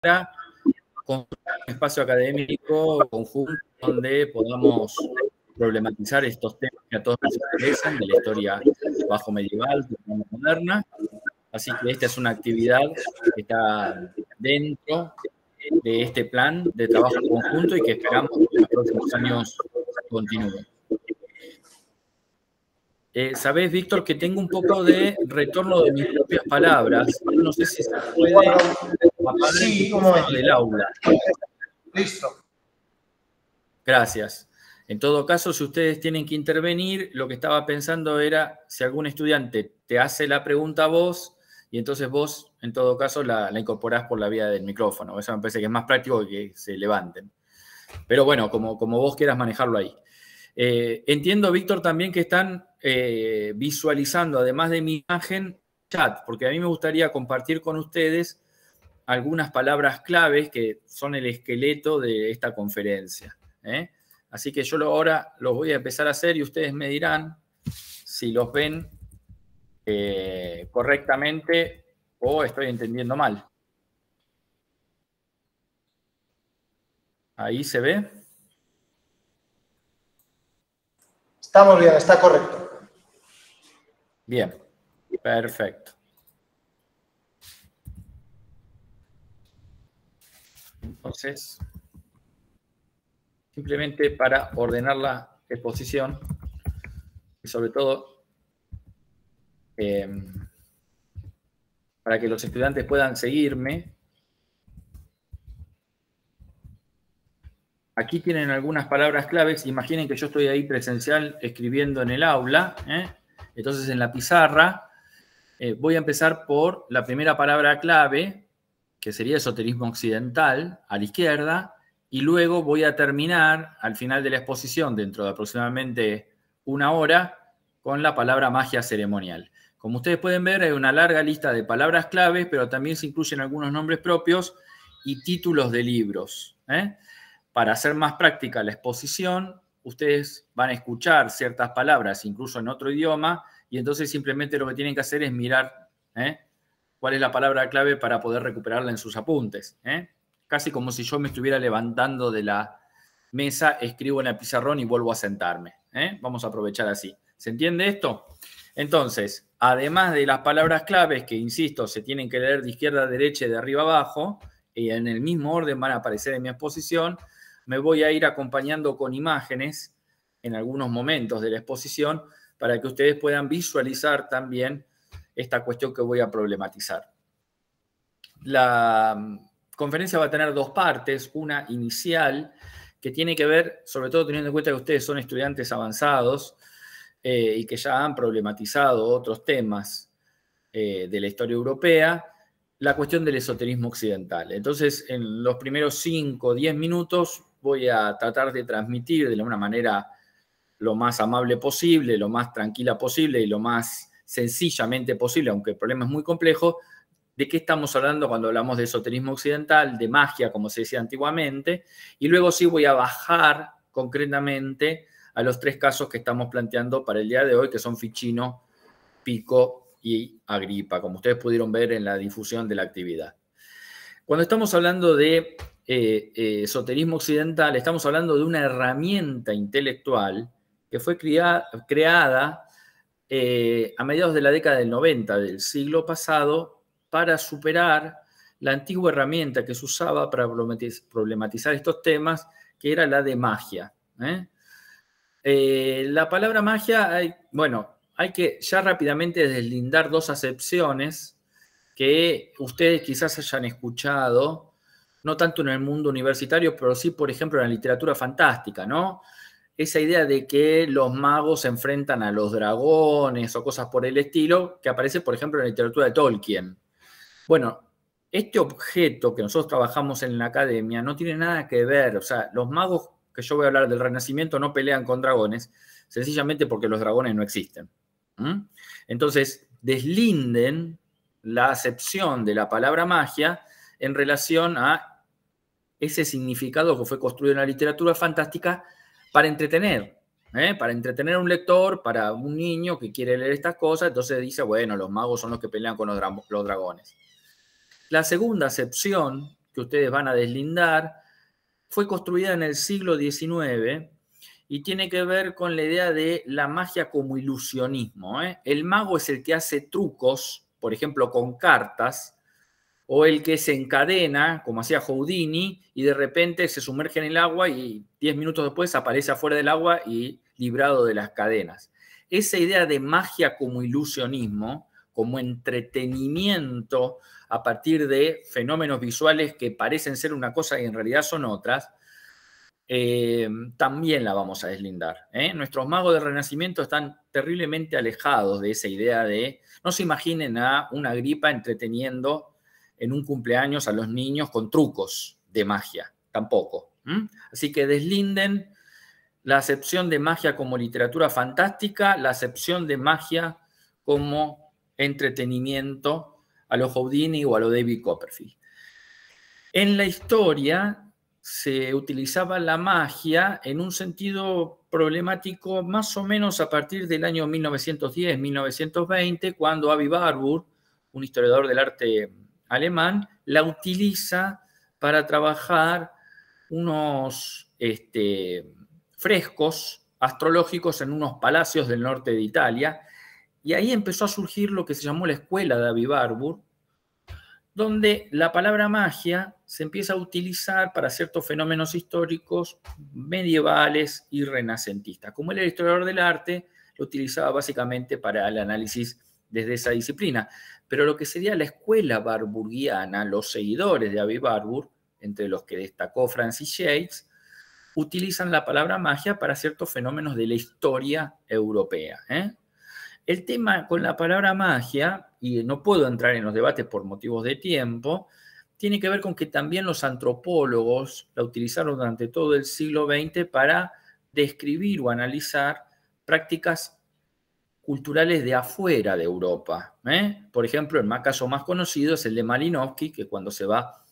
para construir un espacio académico conjunto donde podamos problematizar estos temas que a todos nos interesan, de la historia bajo medieval, moderna. Así que esta es una actividad que está dentro de este plan de trabajo conjunto y que esperamos que en los próximos años continúe. Sabés, Víctor, que tengo un poco de retorno de mis propias palabras. No sé si se puede apagar el micrófono del aula. Listo. Gracias. En todo caso, si ustedes tienen que intervenir, lo que estaba pensando era si algún estudiante te hace la pregunta a vos y entonces vos, en todo caso, la incorporás por la vía del micrófono. Eso me parece que es más práctico que se levanten. Pero bueno, como vos quieras manejarlo ahí. Entiendo, Víctor, también que están visualizando, además de mi imagen, chat, porque a mí me gustaría compartir con ustedes algunas palabras claves que son el esqueleto de esta conferencia. Así que yo ahora los voy a empezar a hacer y ustedes me dirán si los ven correctamente o estoy entendiendo mal. ¿Ahí se ve? Estamos bien, está correcto. Bien, perfecto. Entonces, simplemente para ordenar la exposición y sobre todo para que los estudiantes puedan seguirme. Aquí tienen algunas palabras claves. Imaginen que yo estoy ahí presencial escribiendo en el aula. Entonces, en la pizarra voy a empezar por la primera palabra clave, que sería esoterismo occidental, a la izquierda, y luego voy a terminar al final de la exposición, dentro de aproximadamente una hora, con la palabra magia ceremonial. Como ustedes pueden ver, hay una larga lista de palabras claves, pero también se incluyen algunos nombres propios y títulos de libros. Para hacer más práctica la exposición, ustedes van a escuchar ciertas palabras, incluso en otro idioma, y entonces simplemente lo que tienen que hacer es mirar cuál es la palabra clave para poder recuperarla en sus apuntes. Casi como si yo me estuviera levantando de la mesa, escribo en el pizarrón y vuelvo a sentarme. Vamos a aprovechar así. ¿Se entiende esto? Entonces, además de las palabras claves que, insisto, se tienen que leer de izquierda a derecha y de arriba a abajo, y en el mismo orden van a aparecer en mi exposición, me voy a ir acompañando con imágenes en algunos momentos de la exposición para que ustedes puedan visualizar también esta cuestión que voy a problematizar. La conferencia va a tener dos partes, una inicial que tiene que ver, sobre todo teniendo en cuenta que ustedes son estudiantes avanzados y que ya han problematizado otros temas de la historia europea, la cuestión del esoterismo occidental. Entonces, en los primeros 5 o 10 minutos voy a tratar de transmitir de una manera lo más amable posible, lo más tranquila posible y lo más sencillamente posible, aunque el problema es muy complejo, de qué estamos hablando cuando hablamos de esoterismo occidental, de magia, como se decía antiguamente, y luego sí voy a bajar concretamente a los 3 casos que estamos planteando para el día de hoy, que son Ficino, Pico y Agripa, como ustedes pudieron ver en la difusión de la actividad. Cuando estamos hablando de esoterismo occidental, estamos hablando de una herramienta intelectual que fue creada a mediados de la década del 90 del siglo pasado para superar la antigua herramienta que se usaba para problematizar estos temas, que era la de magia. La palabra magia, hay que ya rápidamente deslindar 2 acepciones que ustedes quizás hayan escuchado, no tanto en el mundo universitario, pero sí, por ejemplo, en la literatura fantástica, ¿no? Esa idea de que los magos se enfrentan a los dragones o cosas por el estilo, que aparece, por ejemplo, en la literatura de Tolkien. Bueno, este objeto que nosotros trabajamos en la academia no tiene nada que ver, o sea, los magos que yo voy a hablar del Renacimiento no pelean con dragones, sencillamente porque los dragones no existen. Entonces, deslinden la acepción de la palabra magia en relación a ese significado que fue construido en la literatura fantástica para entretener a un lector, para un niño que quiere leer estas cosas, entonces dice, bueno, los magos son los que pelean con los dragones. La segunda acepción que ustedes van a deslindar, fue construida en el siglo XIX y tiene que ver con la idea de la magia como ilusionismo. El mago es el que hace trucos, por ejemplo, con cartas, o el que se encadena, como hacía Houdini, y de repente se sumerge en el agua y 10 minutos después aparece afuera del agua y librado de las cadenas. Esa idea de magia como ilusionismo, como entretenimiento a partir de fenómenos visuales que parecen ser una cosa y en realidad son otras, también la vamos a deslindar. Nuestros magos del Renacimiento están terriblemente alejados de esa idea de, no se imaginen a una gripa entreteniendo en un cumpleaños a los niños con trucos de magia, tampoco. Así que deslinden la acepción de magia como literatura fantástica, la acepción de magia como entretenimiento a lo Houdini o a lo David Copperfield. En la historia se utilizaba la magia en un sentido problemático más o menos a partir del año 1910-1920, cuando Avi Warburg, un historiador del arte alemán, la utiliza para trabajar unos frescos astrológicos en unos palacios del norte de Italia, y ahí empezó a surgir lo que se llamó la escuela de Avi Warburg, donde la palabra magia se empieza a utilizar para ciertos fenómenos históricos medievales y renacentistas. Como él era historiador del arte, lo utilizaba básicamente para el análisis desde esa disciplina. Pero lo que sería la escuela warburgiana, los seguidores de Avi Warburg, entre los que destacó Francis Yates, utilizan la palabra magia para ciertos fenómenos de la historia europea. El tema con la palabra magia, y no puedo entrar en los debates por motivos de tiempo, tiene que ver con que también los antropólogos la utilizaron durante todo el siglo XX para describir o analizar prácticas culturales de afuera de Europa. Por ejemplo, el caso más conocido es el de Malinowski, que cuando se va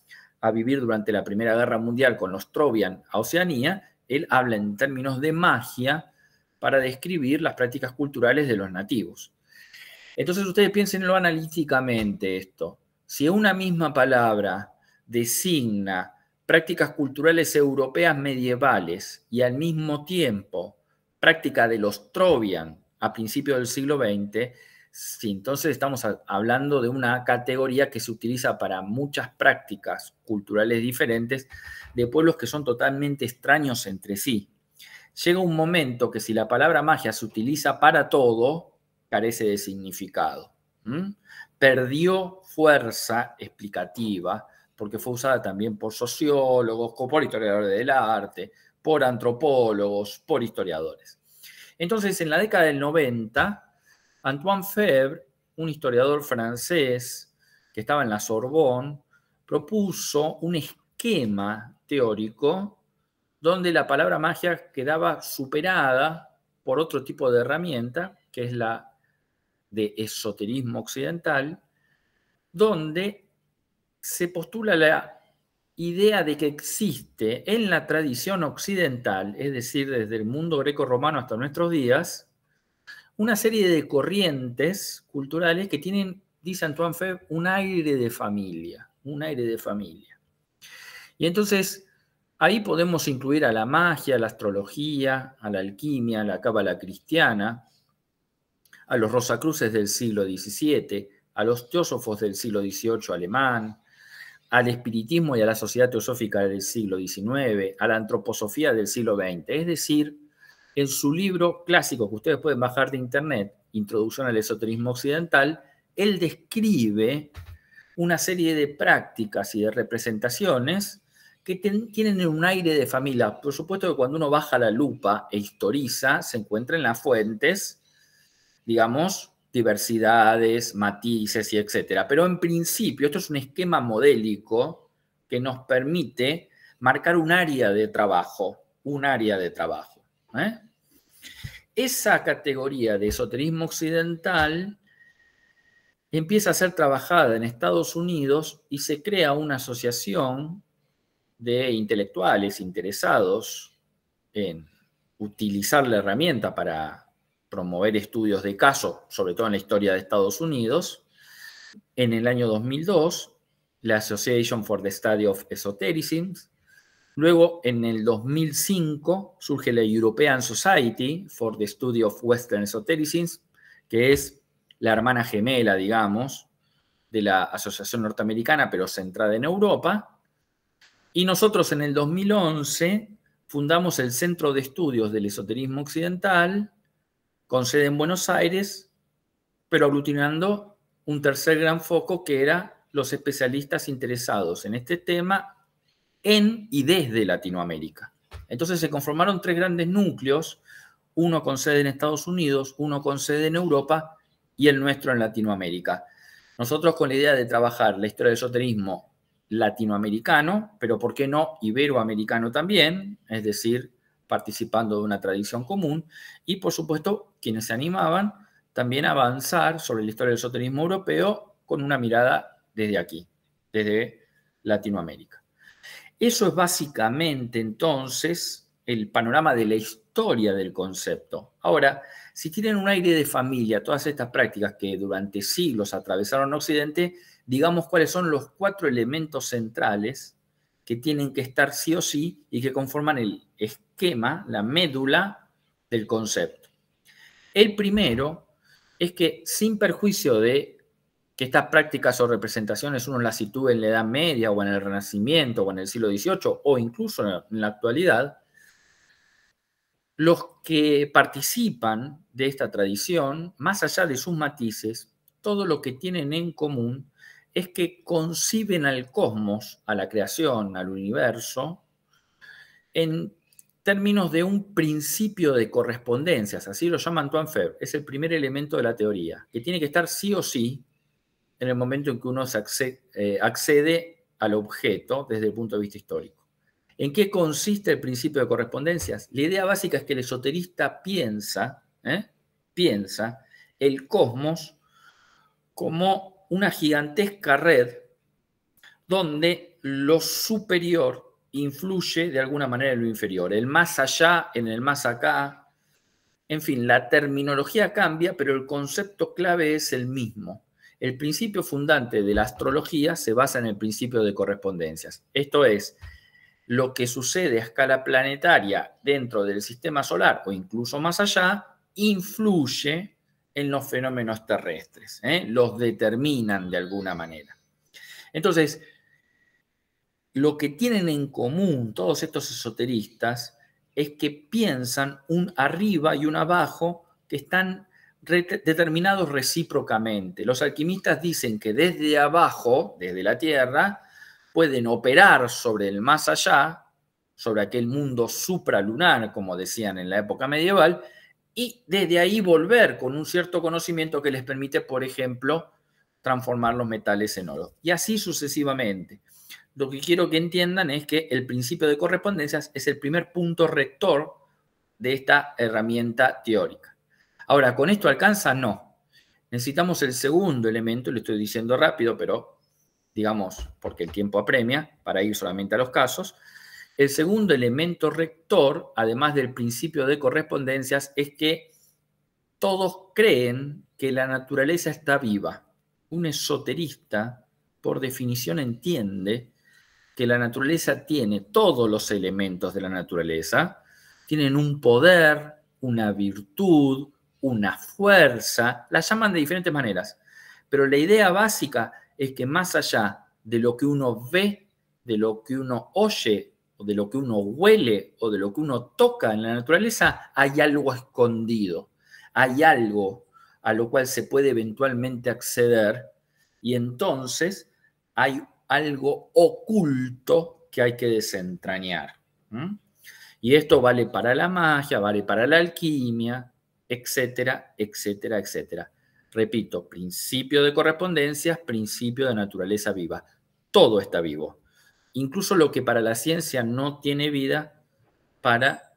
a vivir durante la Primera Guerra Mundial con los Trovian a Oceanía, él habla en términos de magia para describir las prácticas culturales de los nativos. Entonces ustedes piénsenlo analíticamente esto. Si una misma palabra designa prácticas culturales europeas medievales y al mismo tiempo práctica de los Trovian a principios del siglo XX, sí, entonces estamos hablando de una categoría que se utiliza para muchas prácticas culturales diferentes de pueblos que son totalmente extraños entre sí. Llega un momento que si la palabra magia se utiliza para todo, carece de significado. Perdió fuerza explicativa porque fue usada también por sociólogos, por historiadores del arte, por antropólogos, por historiadores. Entonces, en la década del 90, Antoine Faivre, un historiador francés que estaba en la Sorbonne, propuso un esquema teórico donde la palabra magia quedaba superada por otro tipo de herramienta, que es la de esoterismo occidental, donde se postula la idea de que existe en la tradición occidental, es decir, desde el mundo greco-romano hasta nuestros días, una serie de corrientes culturales que tienen, dice Antoine Faivre, un aire de familia, Y entonces ahí podemos incluir a la magia, a la astrología, a la alquimia, a la cábala cristiana, a los rosacruces del siglo XVII, a los teósofos del siglo XVIII alemán, al espiritismo y a la sociedad teosófica del siglo XIX, a la antroposofía del siglo XX. Es decir, en su libro clásico que ustedes pueden bajar de internet, Introducción al esoterismo occidental, él describe una serie de prácticas y de representaciones que tienen un aire de familia. Por supuesto que cuando uno baja la lupa e historiza, se encuentra en las fuentes, digamos, diversidades, matices y etcétera. Pero en principio, esto es un esquema modélico que nos permite marcar un área de trabajo, Esa categoría de esoterismo occidental empieza a ser trabajada en Estados Unidos y se crea una asociación de intelectuales interesados en utilizar la herramienta para promover estudios de caso, sobre todo en la historia de Estados Unidos, en el año 2002, la Association for the Study of Esotericism. Luego, en el 2005, surge la European Society for the Study of Western Esotericism, que es la hermana gemela, digamos, de la Asociación Norteamericana, pero centrada en Europa. Y nosotros en el 2011 fundamos el Centro de Estudios del Esoterismo Occidental, con sede en Buenos Aires, pero aglutinando un tercer gran foco que era los especialistas interesados en este tema en y desde Latinoamérica. Entonces se conformaron 3 grandes núcleos, uno con sede en Estados Unidos, uno con sede en Europa y el nuestro en Latinoamérica. Nosotros con la idea de trabajar la historia del esoterismo latinoamericano, pero ¿por qué no iberoamericano también? Es decir, participando de una tradición común y, por supuesto, quienes se animaban también a avanzar sobre la historia del esoterismo europeo con una mirada desde aquí, desde Latinoamérica. Eso es básicamente, entonces, el panorama de la historia del concepto. Ahora, si tienen un aire de familia, todas estas prácticas que durante siglos atravesaron Occidente, digamos cuáles son los 4 elementos centrales que tienen que estar sí o sí y que conforman el esquema, la médula del concepto. El primero es que, sin perjuicio de que estas prácticas o representaciones uno las sitúe en la Edad Media o en el Renacimiento o en el siglo XVIII o incluso en la actualidad, los que participan de esta tradición, más allá de sus matices, todo lo que tienen en común es que conciben al cosmos, a la creación, al universo, en términos de un principio de correspondencias, así lo llama Antoine Fabre, es el primer elemento de la teoría, que tiene que estar sí o sí en el momento en que uno accede al objeto desde el punto de vista histórico. ¿En qué consiste el principio de correspondencias? La idea básica es que el esoterista piensa el cosmos como una gigantesca red donde lo superior influye de alguna manera en lo inferior, el más allá en el más acá. En fin, la terminología cambia, pero el concepto clave es el mismo. El principio fundante de la astrología se basa en el principio de correspondencias. Esto es, lo que sucede a escala planetaria dentro del sistema solar o incluso más allá, influye en los fenómenos terrestres, los determinan de alguna manera. Entonces, lo que tienen en común todos estos esoteristas es que piensan un arriba y un abajo que están determinados recíprocamente. Los alquimistas dicen que desde abajo, desde la Tierra, pueden operar sobre el más allá, sobre aquel mundo supralunar, como decían en la época medieval, y desde ahí volver con un cierto conocimiento que les permite, por ejemplo, transformar los metales en oro. Y así sucesivamente. Lo que quiero que entiendan es que el principio de correspondencias es el primer punto rector de esta herramienta teórica. Ahora, ¿con esto alcanza? No. Necesitamos el segundo elemento, lo estoy diciendo rápido, pero digamos, porque el tiempo apremia, para ir solamente a los casos. El segundo elemento rector, además del principio de correspondencias, es que todos creen que la naturaleza está viva. Un esoterista, por definición, entiende que la naturaleza tiene todos los elementos de la naturaleza, tienen un poder, una virtud, una fuerza, la llaman de diferentes maneras, pero la idea básica es que más allá de lo que uno ve, de lo que uno oye, o de lo que uno huele, o de lo que uno toca en la naturaleza, hay algo escondido, hay algo a lo cual se puede eventualmente acceder, y entonces hay algo oculto que hay que desentrañar. Y esto vale para la magia, vale para la alquimia, etcétera, etcétera, etcétera. Repito, principio de correspondencias, principio de naturaleza viva. Todo está vivo. Incluso lo que para la ciencia no tiene vida, para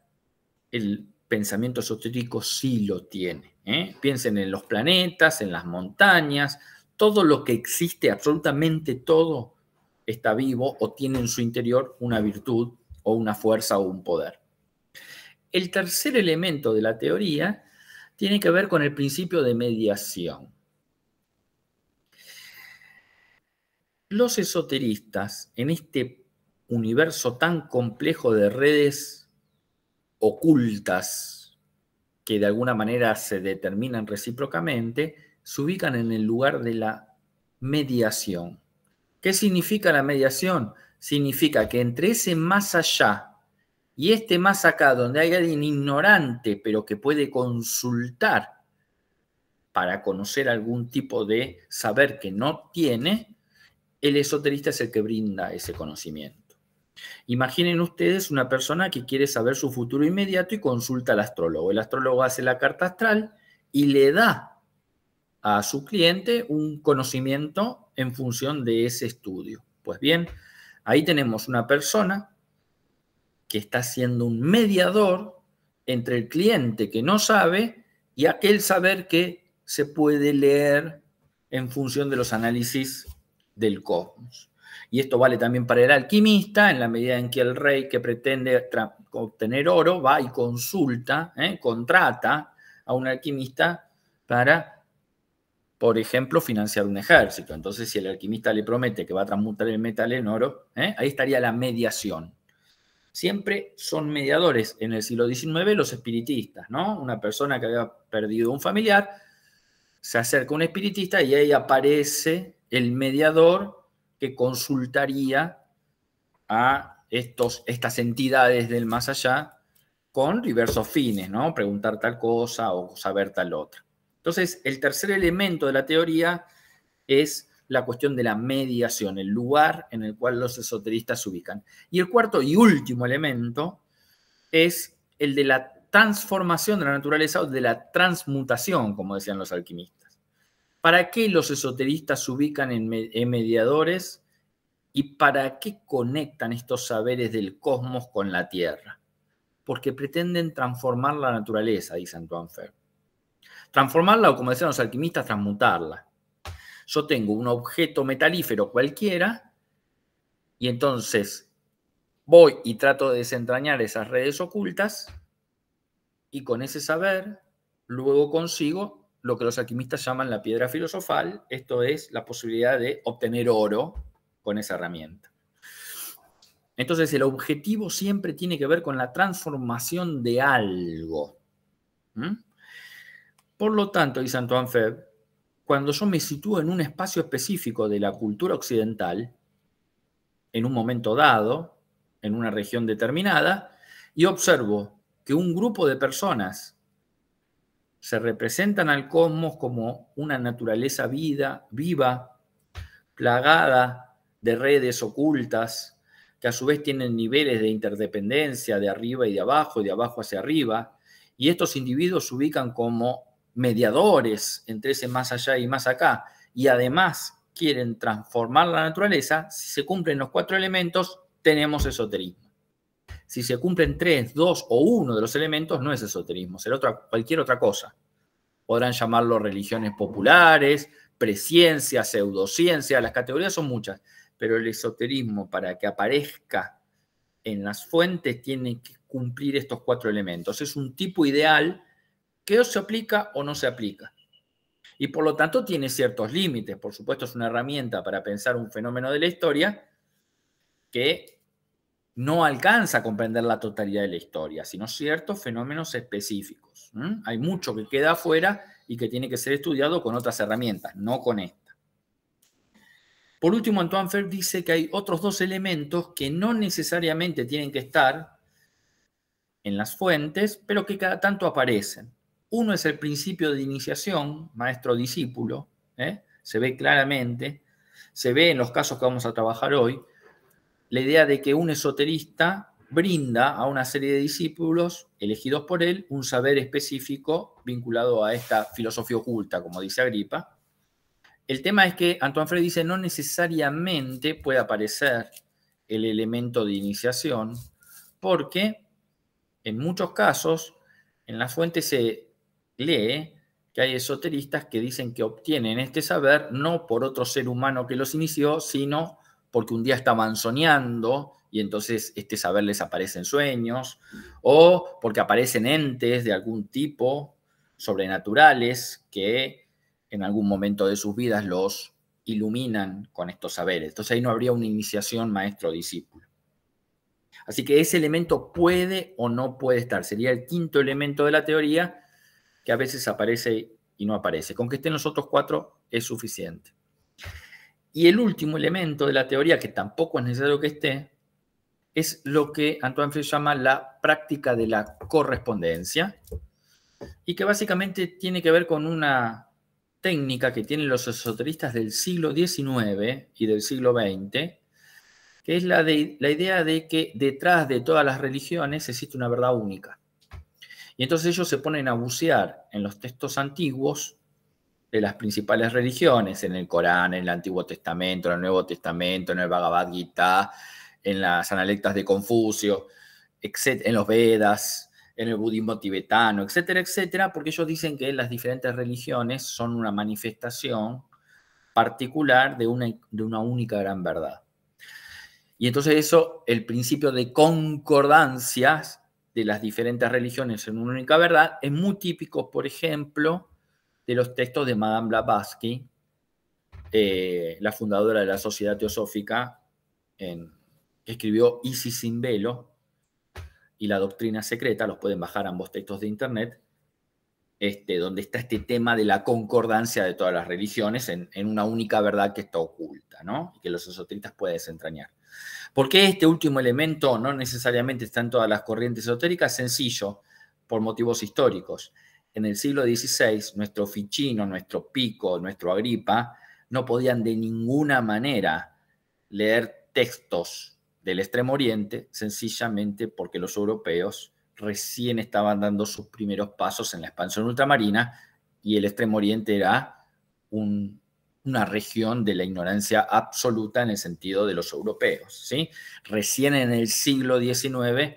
el pensamiento esotérico sí lo tiene. Piensen en los planetas, en las montañas, todo lo que existe, absolutamente todo, está vivo o tiene en su interior una virtud o una fuerza o un poder. El tercer elemento de la teoría tiene que ver con el principio de mediación. los esoteristas, en este universo tan complejo de redes ocultas que de alguna manera se determinan recíprocamente, se ubican en el lugar de la mediación. ¿Qué significa la mediación? Significa que entre ese más allá y este más acá, donde hay alguien ignorante, pero que puede consultar para conocer algún tipo de saber que no tiene, el esoterista es el que brinda ese conocimiento. Imaginen ustedes una persona que quiere saber su futuro inmediato y consulta al astrólogo. El astrólogo hace la carta astral y le da a su cliente un conocimiento en función de ese estudio. Pues bien, ahí tenemos una persona que está siendo un mediador entre el cliente que no sabe y aquel saber que se puede leer en función de los análisis del cosmos. Y esto vale también para el alquimista, en la medida en que el rey que pretende obtener oro va y consulta, contrata a un alquimista para, por ejemplo, financiar un ejército. Entonces, si el alquimista le promete que va a transmutar el metal en oro, ahí estaría la mediación. Siempre son mediadores en el siglo XIX los espiritistas, ¿no? Una persona que había perdido un familiar se acerca a un espiritista y ahí aparece el mediador que consultaría a estas entidades del más allá con diversos fines, ¿no? Preguntar tal cosa o saber tal otra. Entonces, el tercer elemento de la teoría es la cuestión de la mediación, el lugar en el cual los esoteristas se ubican. Y el cuarto y último elemento es el de la transformación de la naturaleza o de la transmutación, como decían los alquimistas. ¿Para qué los esoteristas se ubican en mediadores y para qué conectan estos saberes del cosmos con la Tierra? Porque pretenden transformar la naturaleza, dice Antoine Fabre. Transformarla, o como decían los alquimistas, transmutarla. Yo tengo un objeto metalífero cualquiera y entonces voy y trato de desentrañar esas redes ocultas y con ese saber luego consigo lo que los alquimistas llaman la piedra filosofal, esto es la posibilidad de obtener oro con esa herramienta. Entonces el objetivo siempre tiene que ver con la transformación de algo. Por lo tanto, dice Antoine Fabre, cuando yo me sitúo en un espacio específico de la cultura occidental, en un momento dado, en una región determinada, y observo que un grupo de personas se representan al cosmos como una naturaleza viva, plagada de redes ocultas, que a su vez tienen niveles de interdependencia de arriba y de abajo hacia arriba, y estos individuos se ubican como mediadores entre ese más allá y más acá, y además quieren transformar la naturaleza. Si se cumplen los 4 elementos, tenemos esoterismo. Si se cumplen 3, 2 o 1 de los elementos, no es esoterismo, será cualquier otra cosa. Podrán llamarlo religiones populares, presciencia, pseudociencia, las categorías son muchas, pero el esoterismo, para que aparezca en las fuentes, tiene que cumplir estos 4 elementos. Es un tipo ideal que o se aplica o no se aplica. Y por lo tanto tiene ciertos límites. Por supuesto, es una herramienta para pensar un fenómeno de la historia que no alcanza a comprender la totalidad de la historia, sino ciertos fenómenos específicos. Hay mucho que queda afuera y que tiene que ser estudiado con otras herramientas, no con esta. Por último, Antoine Fabre dice que hay otros 2 elementos que no necesariamente tienen que estar en las fuentes, pero que cada tanto aparecen. Uno es el principio de iniciación, maestro-discípulo, se ve claramente, se ve en los casos que vamos a trabajar hoy, la idea de que un esoterista brinda a una serie de discípulos elegidos por él un saber específico vinculado a esta filosofía oculta, como dice Agripa. El tema es que Antoine Fabre dice no necesariamente puede aparecer el elemento de iniciación, porque en muchos casos en la fuente se lee que hay esoteristas que dicen que obtienen este saber no por otro ser humano que los inició, sino porque un día estaban soñando y entonces este saber les aparece en sueños, o porque aparecen entes de algún tipo sobrenaturales que en algún momento de sus vidas los iluminan con estos saberes. Entonces ahí no habría una iniciación maestro-discípulo. Así que ese elemento puede o no puede estar. Sería el quinto elemento de la teoría que a veces aparece y no aparece. Con que estén los otros cuatro es suficiente. Y el último elemento de la teoría, que tampoco es necesario que esté, es lo que Antoine Frege llama la práctica de la correspondencia, y que básicamente tiene que ver con una técnica que tienen los esoteristas del siglo XIX y del siglo XX, que es la idea de que detrás de todas las religiones existe una verdad única. Y entonces ellos se ponen a bucear en los textos antiguos de las principales religiones, en el Corán, en el Antiguo Testamento, en el Nuevo Testamento, en el Bhagavad Gita, en las Analectas de Confucio, en los Vedas, en el budismo tibetano, etcétera, etcétera, porque ellos dicen que las diferentes religiones son una manifestación particular de una única gran verdad. Y entonces eso, el principio de concordancias de las diferentes religiones en una única verdad, es muy típico, por ejemplo, de los textos de Madame Blavatsky, la fundadora de la Sociedad Teosófica, que escribió Isis sin velo y la doctrina secreta. Los pueden bajar ambos textos de internet, donde está este tema de la concordancia de todas las religiones en una única verdad que está oculta, ¿no? Y que los esoteristas pueden desentrañar. ¿Por qué este último elemento no necesariamente está en todas las corrientes esotéricas? Sencillo, por motivos históricos. En el siglo XVI, nuestro Ficino, nuestro Pico, nuestro Agripa, no podían de ninguna manera leer textos del Extremo Oriente, sencillamente porque los europeos recién estaban dando sus primeros pasos en la expansión ultramarina y el Extremo Oriente era una región de la ignorancia absoluta en el sentido de los europeos, ¿sí? Recién en el siglo XIX,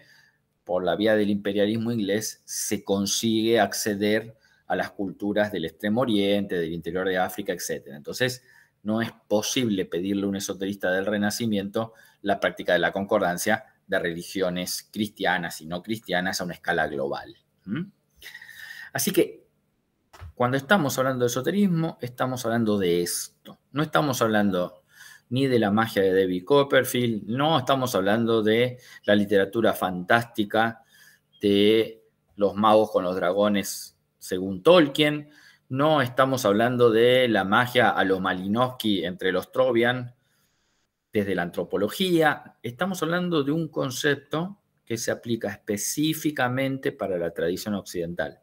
por la vía del imperialismo inglés, se consigue acceder a las culturas del Extremo Oriente, del interior de África, etc. Entonces, no es posible pedirle a un esoterista del Renacimiento la práctica de la concordancia de religiones cristianas y no cristianas a una escala global. Así que, cuando estamos hablando de esoterismo, estamos hablando de esto. No estamos hablando ni de la magia de David Copperfield, no estamos hablando de la literatura fantástica de los magos con los dragones según Tolkien, no estamos hablando de la magia a lo Malinowski entre los Trovian desde la antropología. Estamos hablando de un concepto que se aplica específicamente para la tradición occidental.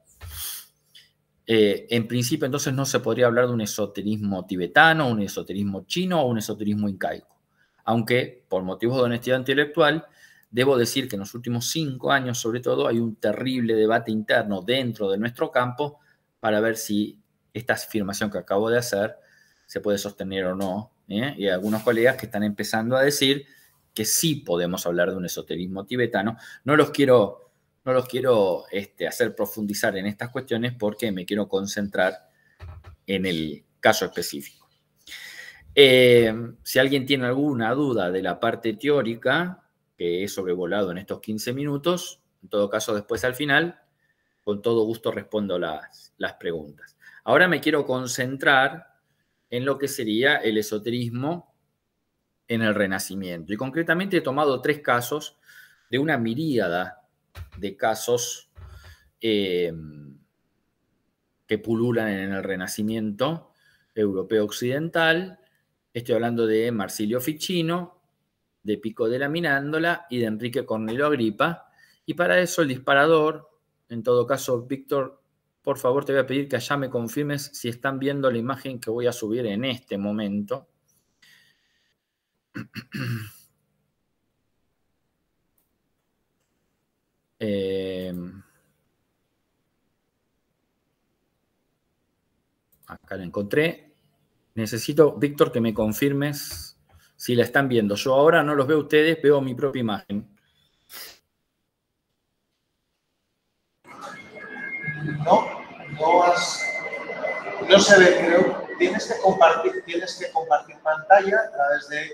En principio, entonces, no se podría hablar de un esoterismo tibetano, un esoterismo chino o un esoterismo incaico. Aunque, por motivos de honestidad intelectual, debo decir que en los últimos 5 años, sobre todo, hay un terrible debate interno dentro de nuestro campo para ver si esta afirmación que acabo de hacer se puede sostener o no. Y hay algunos colegas que están empezando a decir que sí podemos hablar de un esoterismo tibetano. No los quiero hacer profundizar en estas cuestiones porque me quiero concentrar en el caso específico. Si alguien tiene alguna duda de la parte teórica, que he sobrevolado en estos 15 minutos, en todo caso después al final, con todo gusto respondo las preguntas. Ahora me quiero concentrar en lo que sería el esoterismo en el Renacimiento. Y concretamente he tomado 3 casos de una miríada de casos que pululan en el Renacimiento europeo occidental. Estoy hablando de Marsilio Ficino, de Pico della Mirandola y de Enrique Cornelio Agripa. Y para eso el disparador, en todo caso, Víctor, por favor te voy a pedir que allá me confirmes si están viendo la imagen que voy a subir en este momento. Acá la encontré. Necesito, Víctor, que me confirmes si la están viendo. Yo ahora no los veo a ustedes, veo mi propia imagen. No se ve, creo. Tienes que compartir pantalla a través de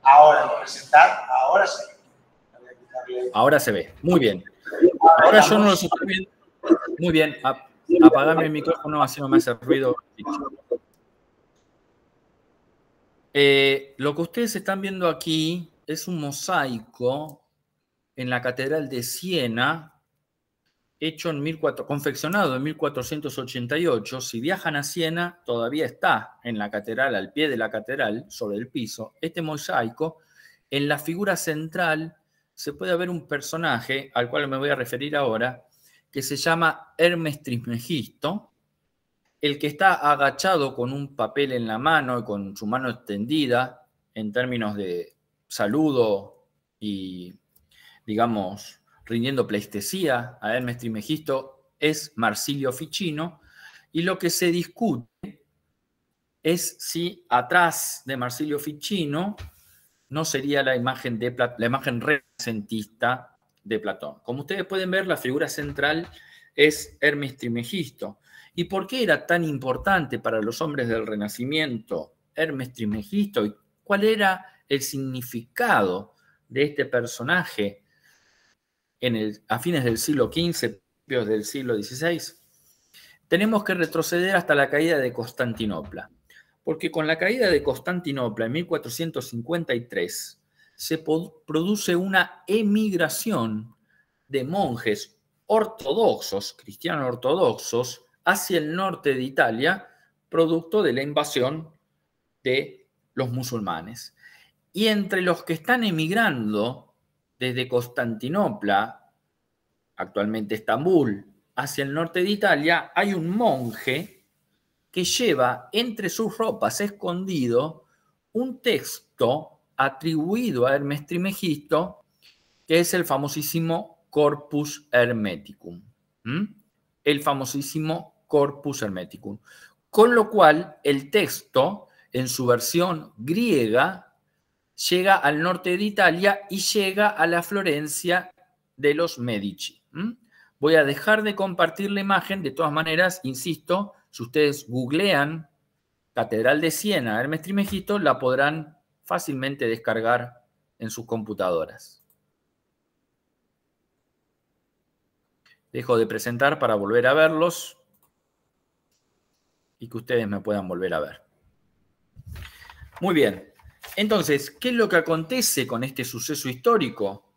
ahora, presentar, ahora se ve. Ahora se ve, muy bien. Ahora yo no los estoy viendo. Muy bien, apagarme el micrófono, así no me hace ruido. Lo que ustedes están viendo aquí es un mosaico en la Catedral de Siena, confeccionado en 1488. Si viajan a Siena, todavía está en la catedral, al pie de la catedral, sobre el piso. Este mosaico, en la figura central, se puede ver un personaje, al cual me voy a referir ahora, que se llama Hermes Trismegisto, el que está agachado con un papel en la mano y con su mano extendida, en términos de saludo y, digamos, rindiendo pleitesía a Hermes Trismegisto, es Marsilio Ficino, y lo que se discute es si atrás de Marsilio Ficino no sería la imagen renacentista de Platón. Como ustedes pueden ver, la figura central es Hermes Trismegisto. ¿Y por qué era tan importante para los hombres del Renacimiento Hermes Trismegisto? ¿Y cuál era el significado de este personaje a fines del siglo XV, principios del siglo XVI? Tenemos que retroceder hasta la caída de Constantinopla, porque con la caída de Constantinopla en 1453 se produce una emigración de monjes ortodoxos, cristianos ortodoxos, hacia el norte de Italia, producto de la invasión de los musulmanes. Y entre los que están emigrando desde Constantinopla, actualmente Estambul, hacia el norte de Italia, hay un monje que lleva entre sus ropas escondido un texto atribuido a Hermes Trismegisto, que es el famosísimo Corpus Hermeticum. El famosísimo Corpus Hermeticum. Con lo cual, el texto, en su versión griega, llega al norte de Italia y llega a la Florencia de los Medici. Voy a dejar de compartir la imagen, de todas maneras, insisto, si ustedes googlean Catedral de Siena, Hermes Trismegisto, la podrán fácilmente descargar en sus computadoras. Dejo de presentar para volver a verlos y que ustedes me puedan volver a ver. Muy bien. Entonces, ¿qué es lo que acontece con este suceso histórico?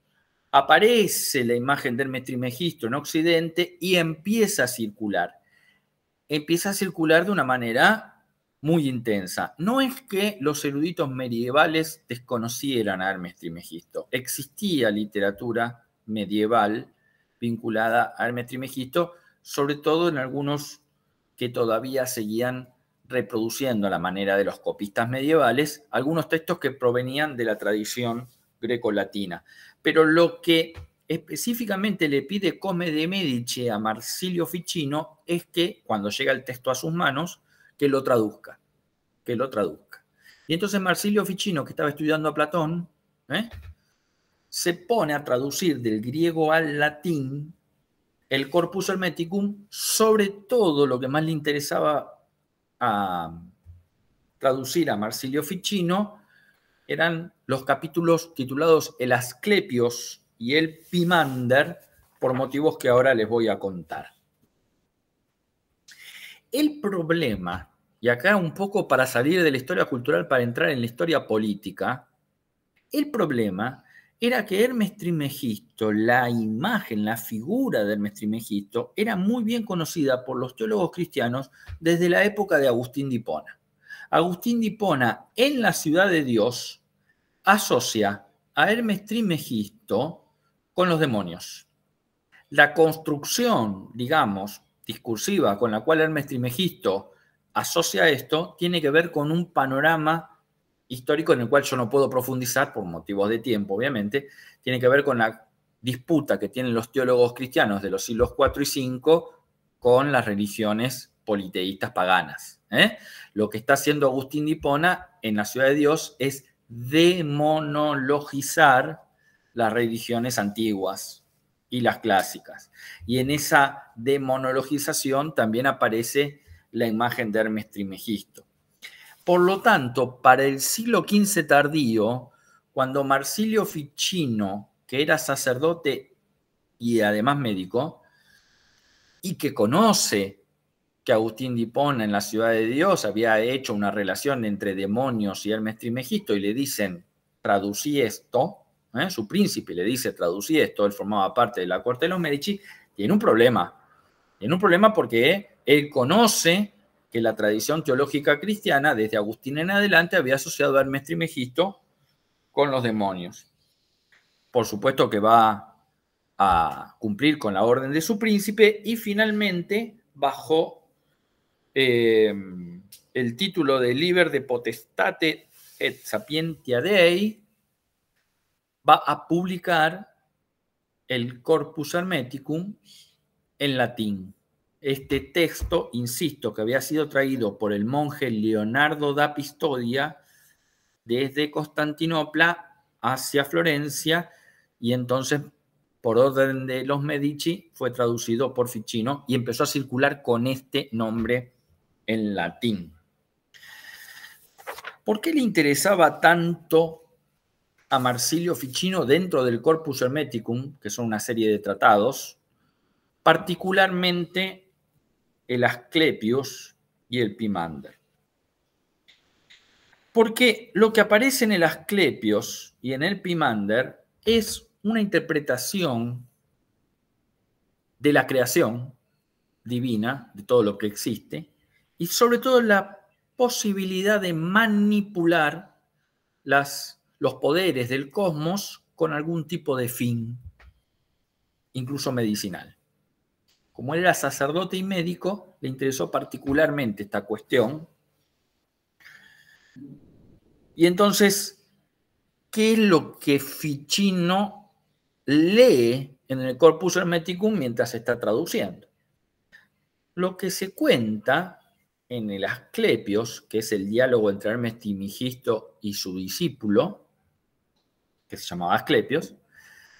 Aparece la imagen de Hermes Trismegisto en Occidente y empieza a circular. Empieza a circular de una manera muy intensa. No es que los eruditos medievales desconocieran a Hermes Trismegisto. Existía literatura medieval vinculada a Hermes Trismegisto, sobre todo en algunos que todavía seguían reproduciendo a la manera de los copistas medievales algunos textos que provenían de la tradición grecolatina. Pero lo que específicamente le pide Cosme de Medici a Marsilio Ficino es que, cuando llega el texto a sus manos, que lo traduzca. Y entonces Marsilio Ficino, que estaba estudiando a Platón, se pone a traducir del griego al latín el Corpus Hermeticum, sobre todo lo que más le interesaba a traducir a Marsilio Ficino eran los capítulos titulados El Asclepios y el Pimander, por motivos que ahora les voy a contar. El problema, y acá un poco para salir de la historia cultural para entrar en la historia política, el problema era que Hermes Trismegisto, la imagen, la figura de Hermes Trismegisto, era muy bien conocida por los teólogos cristianos desde la época de Agustín de Hipona. Agustín de Hipona, en La Ciudad de Dios, asocia a Hermes Trismegisto con los demonios. La construcción, digamos, discursiva con la cual Hermes Trismegisto asocia esto tiene que ver con un panorama histórico en el cual yo no puedo profundizar por motivos de tiempo, obviamente. Tiene que ver con la disputa que tienen los teólogos cristianos de los siglos IV y V con las religiones politeístas paganas. Lo que está haciendo Agustín de Hipona en La Ciudad de Dios es demonologizar las religiones antiguas y las clásicas. Y en esa demonologización también aparece la imagen de Hermes Trismegisto. Por lo tanto, para el siglo XV tardío, cuando Marsilio Ficino, que era sacerdote y además médico, y que conoce que Agustín de Hipona en la Ciudad de Dios había hecho una relación entre demonios y Hermes Trismegisto y le dicen, traducí esto, su príncipe le dice, traducí esto, él formaba parte de la corte de los Medici, tiene un problema. Tiene un problema porque él conoce que la tradición teológica cristiana, desde Agustín en adelante, había asociado a Hermes Trismegisto con los demonios. Por supuesto que va a cumplir con la orden de su príncipe y finalmente, bajo el título de Liber de Potestate et Sapientia Dei, va a publicar el Corpus Hermeticum en latín. Este texto, insisto, que había sido traído por el monje Leonardo da Pistoia desde Constantinopla hacia Florencia y entonces, por orden de los Medici, fue traducido por Ficino y empezó a circular con este nombre en latín. ¿Por qué le interesaba tanto a Marsilio Ficino dentro del Corpus Hermeticum, que son una serie de tratados, particularmente el Asclepius y el Pimander? Porque lo que aparece en el Asclepios y en el Pimander es una interpretación de la creación divina, de todo lo que existe, y sobre todo la posibilidad de manipular los poderes del cosmos con algún tipo de fin, incluso medicinal. Como él era sacerdote y médico, le interesó particularmente esta cuestión. Y entonces, ¿qué es lo que Ficino lee en el Corpus Hermeticum mientras se está traduciendo? Lo que se cuenta en el Asclepios, que es el diálogo entre Hermes Trismegisto y su discípulo, que se llamaba Asclepios,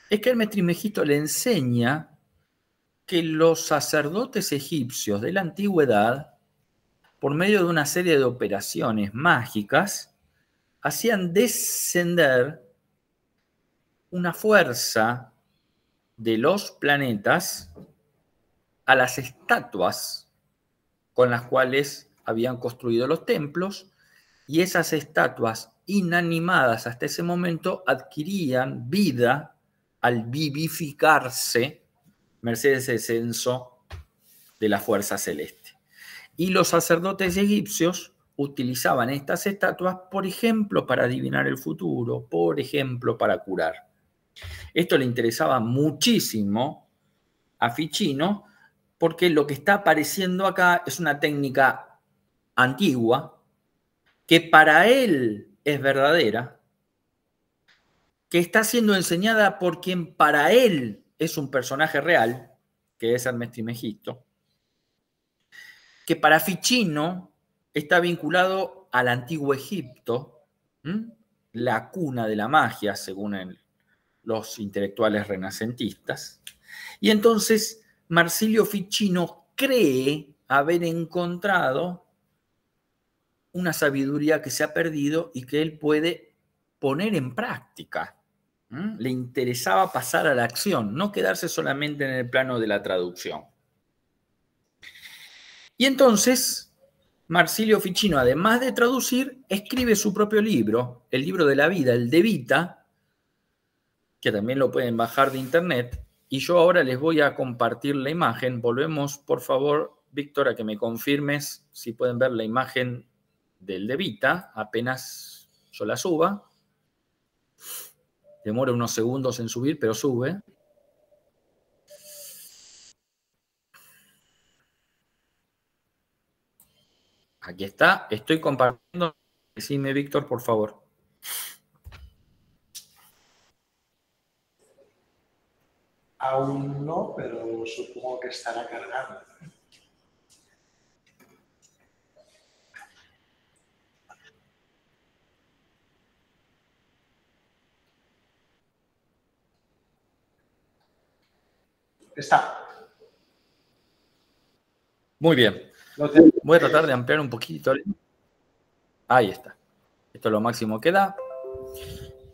es que Hermes Trismegisto le enseña que los sacerdotes egipcios de la antigüedad, por medio de una serie de operaciones mágicas, hacían descender una fuerza de los planetas a las estatuas con las cuales habían construido los templos, y esas estatuas inanimadas hasta ese momento adquirían vida al vivificarse merced ese descenso de la fuerza celeste. Y los sacerdotes egipcios utilizaban estas estatuas, por ejemplo, para adivinar el futuro, por ejemplo, para curar. Esto le interesaba muchísimo a Ficino, porque lo que está apareciendo acá es una técnica antigua, que para él es verdadera, que está siendo enseñada por quien para él es un personaje real, que es Hermes Trismegisto, que para Ficino está vinculado al antiguo Egipto, la cuna de la magia, según los intelectuales renacentistas. Y entonces Marsilio Ficino cree haber encontrado una sabiduría que se ha perdido y que él puede poner en práctica. Le interesaba pasar a la acción, no quedarse solamente en el plano de la traducción. Y entonces Marsilio Ficino, además de traducir, escribe su propio libro, el libro de la vida, el De Vita, que también lo pueden bajar de internet, y yo ahora les voy a compartir la imagen. Volvemos, por favor, Víctor, a que me confirmes si pueden ver la imagen del De Vita, apenas yo la suba. Demora unos segundos en subir, pero sube. Aquí está, estoy compartiendo. Decime, Víctor, por favor. Aún no, pero supongo que estará cargando. Está. Muy bien. Voy a tratar de ampliar un poquito. Ahí está. Esto es lo máximo que da.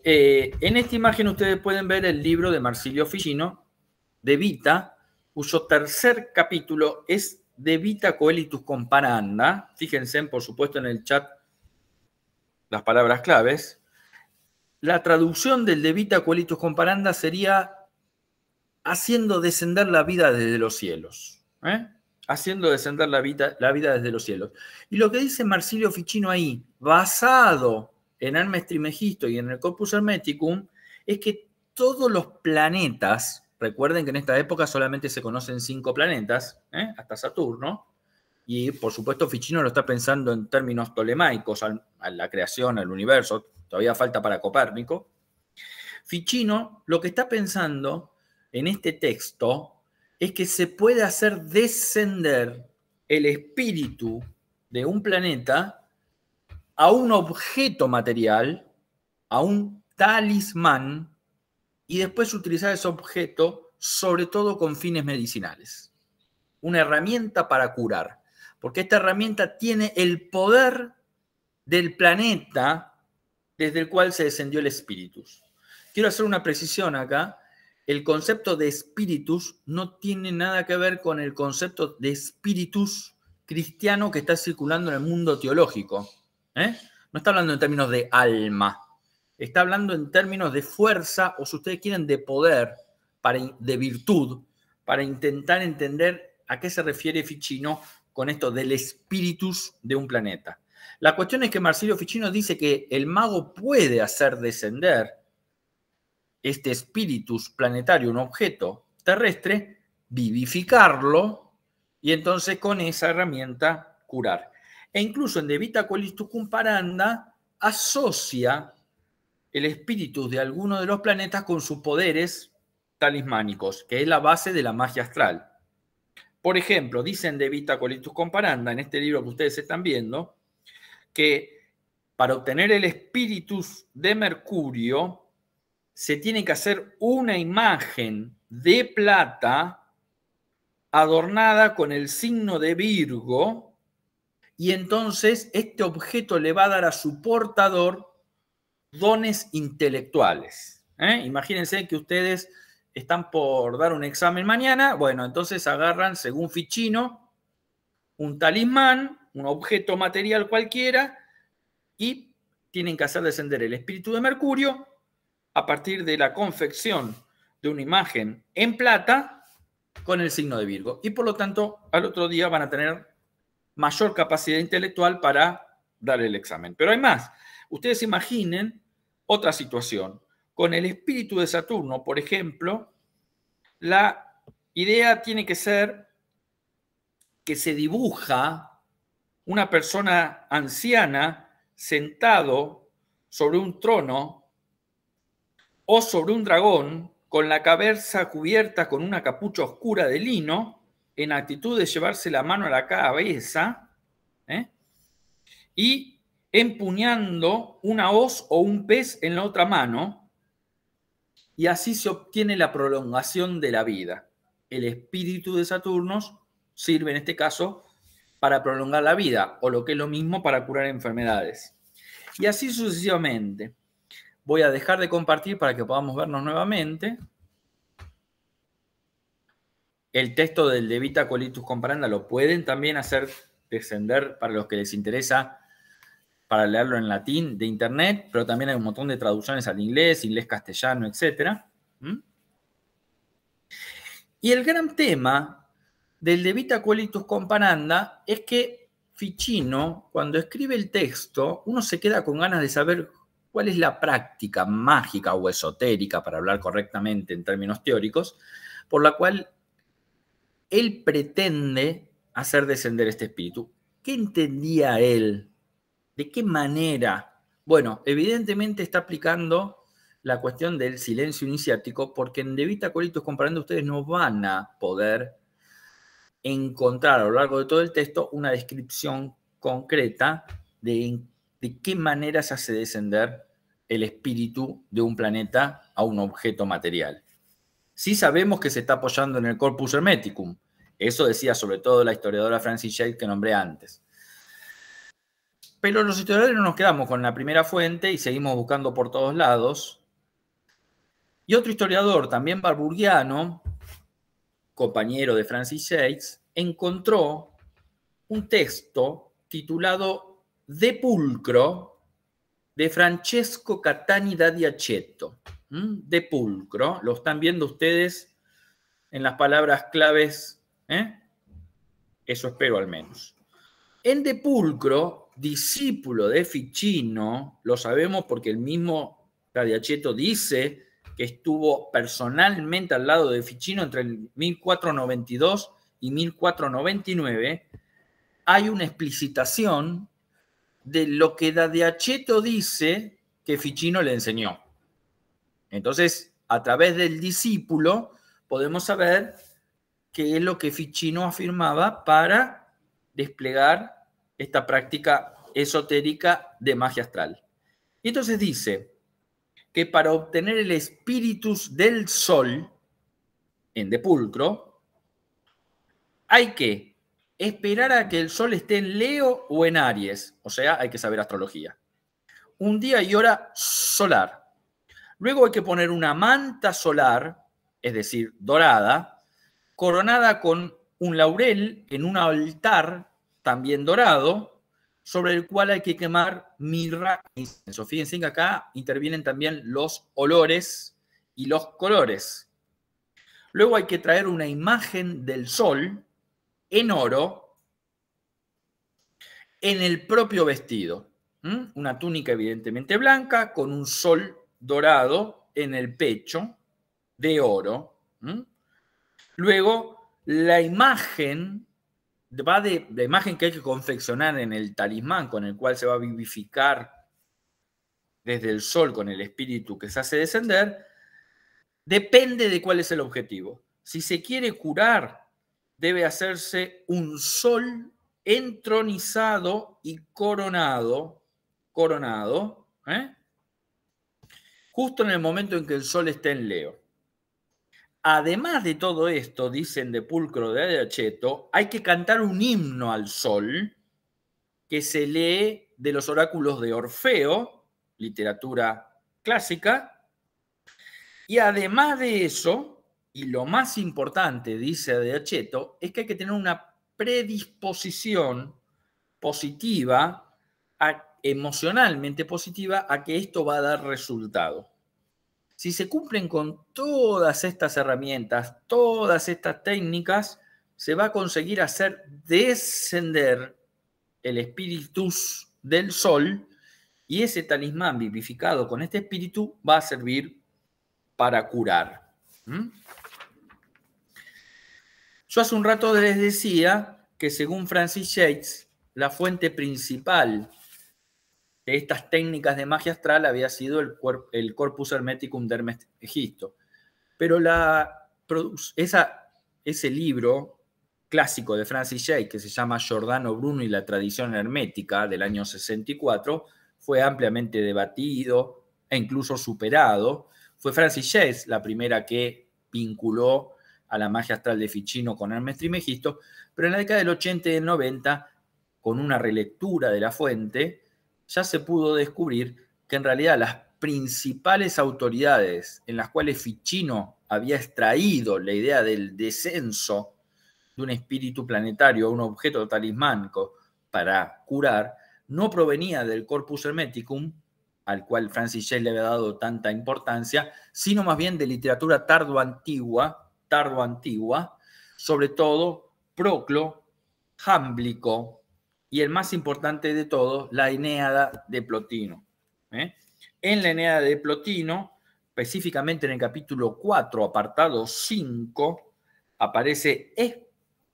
En esta imagen ustedes pueden ver el libro de Marsilio Ficino, De Vita, cuyo tercer capítulo es de vita coelitus comparanda, fíjense, por supuesto, en el chat las palabras claves, la traducción del de vita coelitus comparanda sería haciendo descender la vida desde los cielos. Haciendo descender la vida desde los cielos. Y lo que dice Marsilio Ficino ahí, basado en Hermes Trismegisto y en el Corpus Hermeticum, es que todos los planetas, recuerden que en esta época solamente se conocen 5 planetas, hasta Saturno, y por supuesto Ficino lo está pensando en términos tolemaicos, a la creación, al universo, todavía falta para Copérnico. Ficino lo que está pensando en este texto es que se puede hacer descender el espíritu de un planeta a un objeto material, a un talismán, y después utilizar ese objeto sobre todo con fines medicinales. Una herramienta para curar, porque esta herramienta tiene el poder del planeta desde el cual se descendió el espíritus. Quiero hacer una precisión acá. El concepto de espíritus no tiene nada que ver con el concepto de espíritus cristiano que está circulando en el mundo teológico. No está hablando en términos de alma, está hablando en términos de fuerza, o si ustedes quieren, de poder, de virtud, para intentar entender a qué se refiere Ficino con esto del espíritus de un planeta. La cuestión es que Marsilio Ficino dice que el mago puede hacer descender este espíritus planetario, un objeto terrestre, vivificarlo y entonces con esa herramienta curar. E incluso en De Vita Coelitus Comparanda asocia el espíritu de alguno de los planetas con sus poderes talismánicos, que es la base de la magia astral. Por ejemplo, dicen De Vita Coelitus Comparanda, en este libro que ustedes están viendo, que para obtener el espíritus de Mercurio se tiene que hacer una imagen de plata adornada con el signo de Virgo, y entonces este objeto le va a dar a su portador dones intelectuales. Imagínense que ustedes están por dar un examen mañana, bueno, entonces agarran, según Ficino, un talismán, un objeto material cualquiera, y tienen que hacer descender el espíritu de Mercurio a partir de la confección de una imagen en plata con el signo de Virgo. Y por lo tanto, al otro día van a tener mayor capacidad intelectual para dar el examen. Pero hay más. Ustedes imaginen otra situación. Con el espíritu de Saturno, por ejemplo, la idea tiene que ser que se dibuja una persona anciana sentado sobre un trono o sobre un dragón con la cabeza cubierta con una capucha oscura de lino, en actitud de llevarse la mano a la cabeza, y empuñando una hoz o un pez en la otra mano, y así se obtiene la prolongación de la vida. El espíritu de Saturno sirve en este caso para prolongar la vida, o lo que es lo mismo, para curar enfermedades. Y así sucesivamente. Voy a dejar de compartir para que podamos vernos nuevamente. El texto del De Vita Coelitus Comparanda lo pueden también hacer descender para los que les interesa, para leerlo en latín de internet, pero también hay un montón de traducciones al inglés, castellano, etc. Y el gran tema del De Vita Coelitus Comparanda es que Ficino, cuando escribe el texto, uno se queda con ganas de saber cuál es la práctica mágica o esotérica, para hablar correctamente en términos teóricos, por la cual él pretende hacer descender este espíritu. ¿Qué entendía él? ¿De qué manera? Bueno, evidentemente está aplicando la cuestión del silencio iniciático, porque en De Vita Coelitus Comparanda ustedes no van a poder encontrar a lo largo de todo el texto una descripción concreta de qué manera se hace descender el espíritu de un planeta a un objeto material. Sí sabemos que se está apoyando en el Corpus Hermeticum. Eso decía sobre todo la historiadora Francis Shade que nombré antes. Pero los historiadores no nos quedamos con la primera fuente y seguimos buscando por todos lados. Y otro historiador, también barburgiano, compañero de Francis Shade, encontró un texto titulado De Pulcro, de Francesco Catani da Diacetto. De Pulcro, lo están viendo ustedes en las palabras claves, eso espero al menos. En De Pulcro, discípulo de Ficino, lo sabemos porque el mismo da Diacetto dice que estuvo personalmente al lado de Ficino entre el 1492 y 1499, hay una explicitación de lo que da Diacetto dice que Ficino le enseñó. Entonces, a través del discípulo podemos saber qué es lo que Ficino afirmaba para desplegar esta práctica esotérica de magia astral. Y entonces dice que para obtener el espíritus del sol en De Pulcro, hay que esperar a que el sol esté en Leo o en Aries, o sea, hay que saber astrología. Un día y hora solar. Luego hay que poner una manta solar, es decir, dorada, coronada con un laurel en un altar también dorado, sobre el cual hay que quemar mirra e incienso. Fíjense que acá intervienen también los olores y los colores. Luego hay que traer una imagen del sol en oro en el propio vestido. Una túnica evidentemente blanca con un sol dorado en el pecho de oro. Luego la imagen va de la imagen que hay que confeccionar en el talismán con el cual se va a vivificar desde el sol con el espíritu que se hace descender, depende de cuál es el objetivo. Si se quiere curar, debe hacerse un sol entronizado y coronado, justo en el momento en que el sol esté en Leo. Además de todo esto, dicen De Pulcro de Diacetto, hay que cantar un himno al sol que se lee de los oráculos de Orfeo, literatura clásica, y además de eso, y lo más importante, dice Diacetto, es que hay que tener una predisposición positiva, emocionalmente positiva, a que esto va a dar resultado. Si se cumplen con todas estas herramientas, todas estas técnicas, se va a conseguir hacer descender el espíritu del sol y ese talismán vivificado con este espíritu va a servir para curar. Yo hace un rato les decía que según Francis Yates, la fuente principal de estas técnicas de magia astral había sido el Corpus Hermeticum de Hermes Trismegisto. Pero ese libro clásico de Francis Yates, que se llama Giordano Bruno y la tradición hermética, del año 64, fue ampliamente debatido e incluso superado. Fue Francis Yates la primera que vinculó a la magia astral de Ficino con Hermes Trismegisto, pero en la década del 80 y del 90, con una relectura de la fuente, ya se pudo descubrir que en realidad las principales autoridades en las cuales Ficino había extraído la idea del descenso de un espíritu planetario a un objeto talismánico para curar, no provenía del Corpus Hermeticum, al cual Francis Yates le había dado tanta importancia, sino más bien de literatura tardo-antigua, sobre todo Proclo, Jámblico, y el más importante de todos, la Eneada de Plotino. En la Eneada de Plotino, específicamente en el capítulo 4, apartado 5, aparece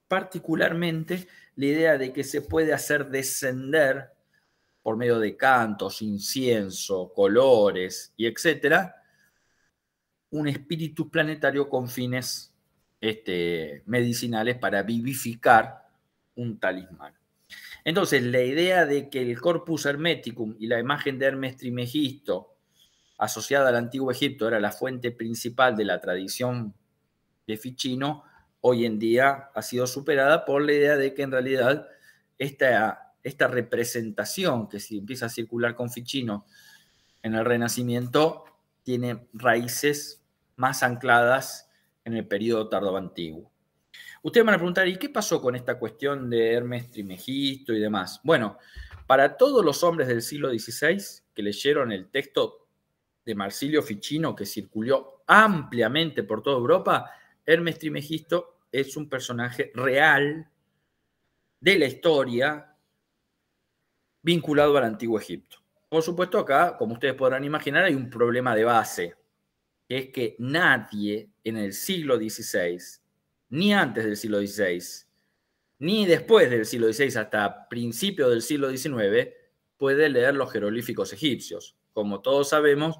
particularmente la idea de que se puede hacer descender por medio de cantos, incienso, colores y etcétera, un espíritu planetario con fines medicinales para vivificar un talismán. Entonces, la idea de que el Corpus Hermeticum y la imagen de Hermes Trismegisto asociada al Antiguo Egipto era la fuente principal de la tradición de Ficino, hoy en día ha sido superada por la idea de que en realidad esta representación que se empieza a circular con Ficino en el Renacimiento tiene raíces más ancladas en el periodo tardoantiguo. Ustedes van a preguntar, ¿y qué pasó con esta cuestión de Hermes Trismegisto y demás? Bueno, para todos los hombres del siglo XVI que leyeron el texto de Marsilio Ficino, que circuló ampliamente por toda Europa, Hermes Trismegisto es un personaje real de la historia vinculado al Antiguo Egipto. Por supuesto, acá, como ustedes podrán imaginar, hay un problema de base, que es que nadie en el siglo XVI, ni antes del siglo XVI, ni después del siglo XVI hasta principios del siglo XIX, puede leer los jeroglíficos egipcios. Como todos sabemos,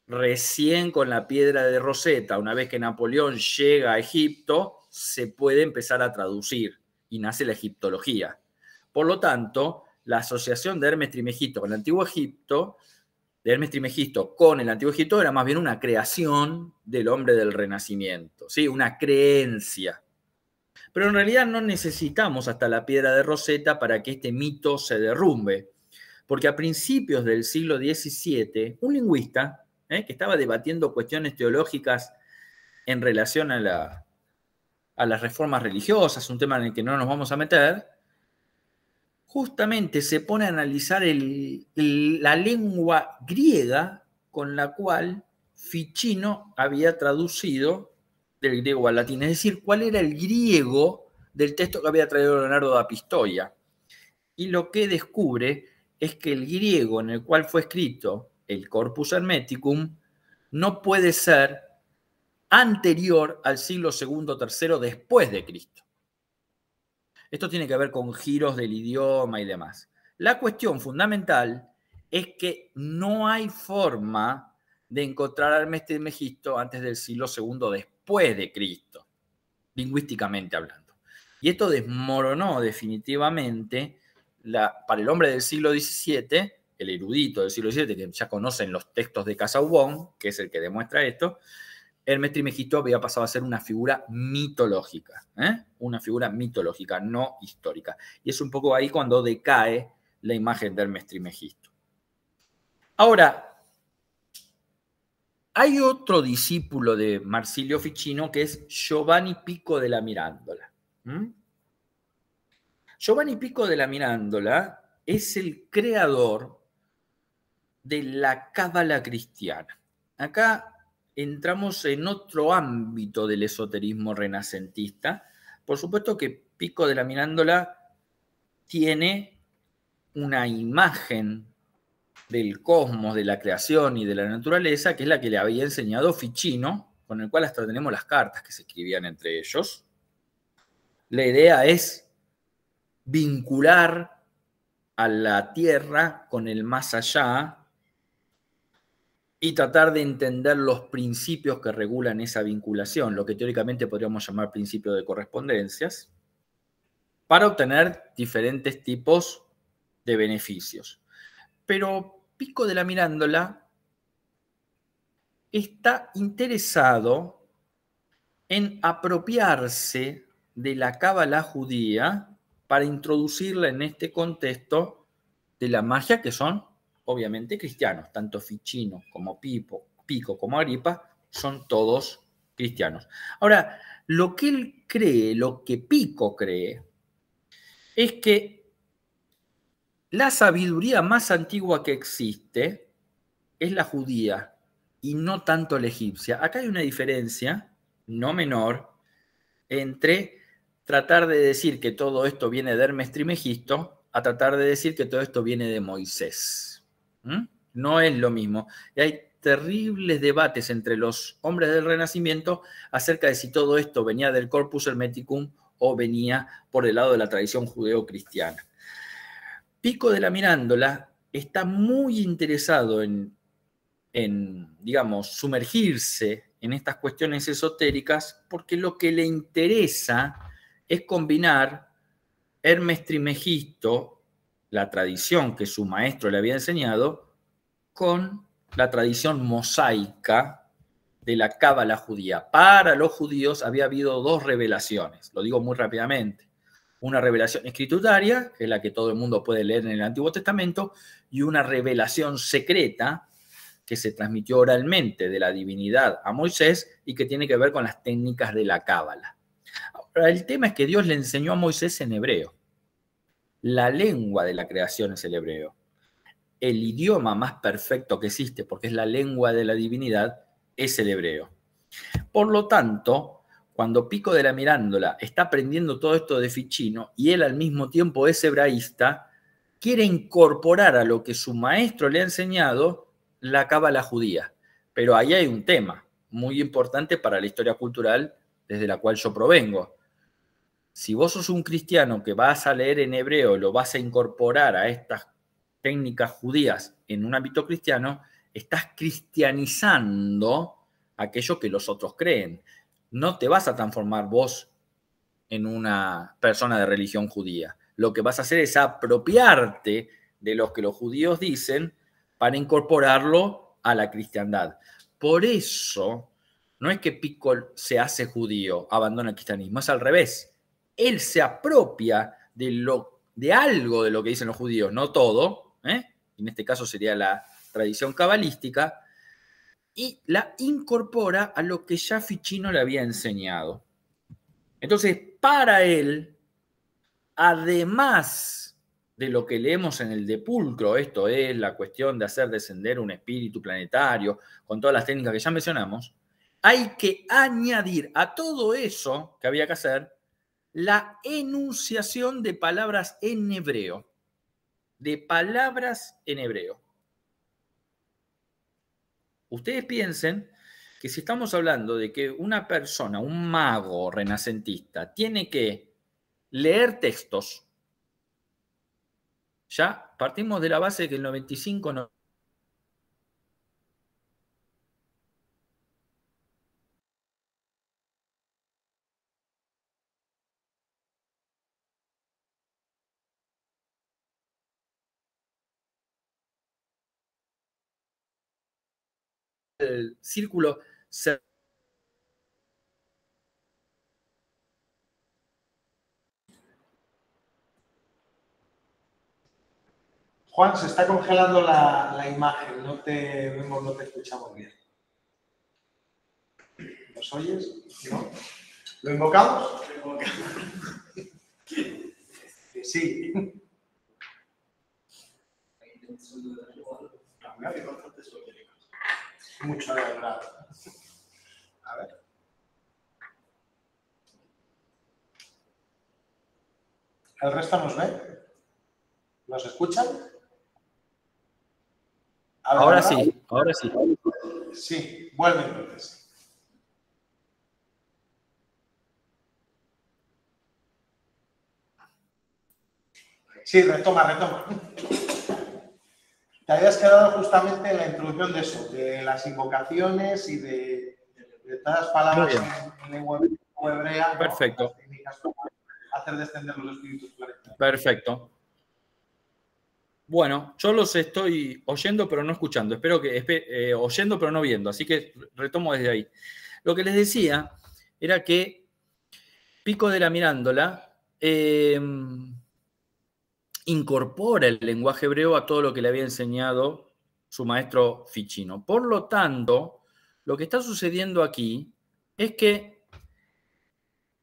recién con la piedra de Rosetta, una vez que Napoleón llega a Egipto, se puede empezar a traducir y nace la egiptología. Por lo tanto, la asociación de Hermes Trismegisto con el Antiguo Egipto, de Hermes Trismegisto con el Antiguo Egipto, era más bien una creación del hombre del Renacimiento, ¿sí? Una creencia. Pero en realidad no necesitamos hasta la piedra de Rosetta para que este mito se derrumbe, porque a principios del siglo XVII, un lingüista que estaba debatiendo cuestiones teológicas en relación a las reformas religiosas, un tema en el que no nos vamos a meter, justamente se pone a analizar la lengua griega con la cual Ficino había traducido del griego al latín, es decir, cuál era el griego del texto que había traído Leonardo da Pistoia. Y lo que descubre es que el griego en el cual fue escrito el Corpus Hermeticum no puede ser anterior al siglo II o III después de Cristo. Esto tiene que ver con giros del idioma y demás. La cuestión fundamental es que no hay forma de encontrar a Hermes Trismegisto antes del siglo II después de Cristo, lingüísticamente hablando. Y esto desmoronó definitivamente para el hombre del siglo XVII, el erudito del siglo XVII, que ya conocen los textos de Casaubon, que es el que demuestra esto, Hermes Trismegisto había pasado a ser una figura mitológica, una figura mitológica, no histórica. Y es un poco ahí cuando decae la imagen de Hermes Trismegisto. Ahora, hay otro discípulo de Marsilio Ficino que es Giovanni Pico de la Mirandola. Giovanni Pico de la Mirandola es el creador de la cábala cristiana. Acá entramos en otro ámbito del esoterismo renacentista. Por supuesto que Pico de la Mirandola tiene una imagen del cosmos, de la creación y de la naturaleza, que es la que le había enseñado Ficino, con el cual hasta tenemos las cartas que se escribían entre ellos. La idea es vincular a la Tierra con el más allá y tratar de entender los principios que regulan esa vinculación, lo que teóricamente podríamos llamar principio de correspondencias, para obtener diferentes tipos de beneficios. Pero Pico de la Mirandola está interesado en apropiarse de la cábala judía para introducirla en este contexto de la magia que son obviamente cristianos, tanto Ficino como Pico como Agripa son todos cristianos. Ahora, lo que él cree, lo que Pico cree, es que la sabiduría más antigua que existe es la judía y no tanto la egipcia. Acá hay una diferencia, no menor, entre tratar de decir que todo esto viene de Hermes Trismegisto a tratar de decir que todo esto viene de Moisés. No es lo mismo. Y hay terribles debates entre los hombres del Renacimiento acerca de si todo esto venía del Corpus Hermeticum o venía por el lado de la tradición judeo-cristiana. Pico de la Mirandola está muy interesado en, digamos, sumergirse en estas cuestiones esotéricas porque lo que le interesa es combinar Hermes Trismegisto, la tradición que su maestro le había enseñado, con la tradición mosaica de la cábala judía. Para los judíos había habido dos revelaciones, lo digo muy rápidamente. Una revelación escrituraria, que es la que todo el mundo puede leer en el Antiguo Testamento, y una revelación secreta que se transmitió oralmente de la divinidad a Moisés y que tiene que ver con las técnicas de la cábala. Ahora, el tema es que Dios le enseñó a Moisés en hebreo. La lengua de la creación es el hebreo. El idioma más perfecto que existe, porque es la lengua de la divinidad, es el hebreo. Por lo tanto, cuando Pico de la Mirandola está aprendiendo todo esto de Ficino y él al mismo tiempo es hebraísta, quiere incorporar a lo que su maestro le ha enseñado la cábala judía. Pero ahí hay un tema muy importante para la historia cultural desde la cual yo provengo. Si vos sos un cristiano que vas a leer en hebreo, lo vas a incorporar a estas técnicas judías en un ámbito cristiano, estás cristianizando aquello que los otros creen. No te vas a transformar vos en una persona de religión judía. Lo que vas a hacer es apropiarte de lo que los judíos dicen para incorporarlo a la cristiandad. Por eso, no es que Pico se hace judío, abandona el cristianismo, es al revés. Él se apropia de algo de lo que dicen los judíos, no todo, en este caso sería la tradición cabalística, y la incorpora a lo que ya Ficino le había enseñado. Entonces, para él, además de lo que leemos en el De Pulcro, esto es la cuestión de hacer descender un espíritu planetario, con todas las técnicas que ya mencionamos, hay que añadir a todo eso que había que hacer la enunciación de palabras en hebreo. De palabras en hebreo. Ustedes piensen que si estamos hablando de que una persona, un mago renacentista, tiene que leer textos, ya partimos de la base de que el 95 no. El círculo se... Juan, se está congelando la imagen, no te vemos, no te escuchamos bien. ¿Nos oyes? ¿No? ¿Lo invocamos? Sí. Mucho de verdad. A ver. ¿El resto nos ve? ¿Nos escuchan? Ahora sí, ahora sí. Sí, vuelve entonces. Sí, retoma. Te habías quedado justamente en la introducción de eso, de las invocaciones y de todas las palabras en lengua hebrea. Perfecto. ¿No? Hacer descender los espíritus planetarios. Perfecto. Bueno, yo los estoy oyendo pero no escuchando. Espero que oyendo pero no viendo. Así que retomo desde ahí. Lo que les decía era que Pico de la Mirandola incorpora el lenguaje hebreo a todo lo que le había enseñado su maestro Ficino. Por lo tanto, lo que está sucediendo aquí es que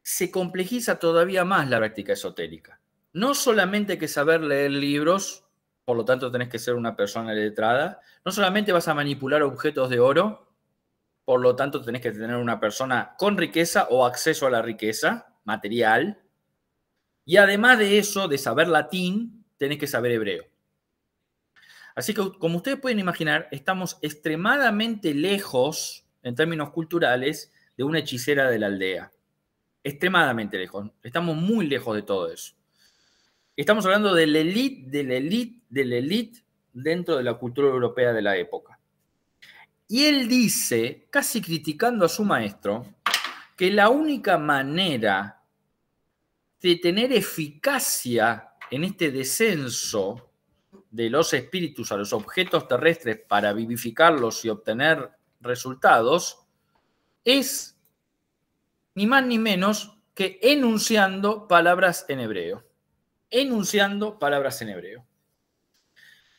se complejiza todavía más la práctica esotérica. No solamente hay que saber leer libros, por lo tanto tenés que ser una persona letrada, no solamente vas a manipular objetos de oro, por lo tanto tenés que tener una persona con riqueza o acceso a la riqueza material, y además de eso, de saber latín, tenés que saber hebreo. Así que, como ustedes pueden imaginar, estamos extremadamente lejos, en términos culturales, de una hechicera de la aldea. Extremadamente lejos. Estamos muy lejos de todo eso. Estamos hablando de la élite dentro de la cultura europea de la época. Y él dice, casi criticando a su maestro, que la única manera de tener eficacia en este descenso de los espíritus a los objetos terrestres para vivificarlos y obtener resultados es ni más ni menos que enunciando palabras en hebreo. Enunciando palabras en hebreo.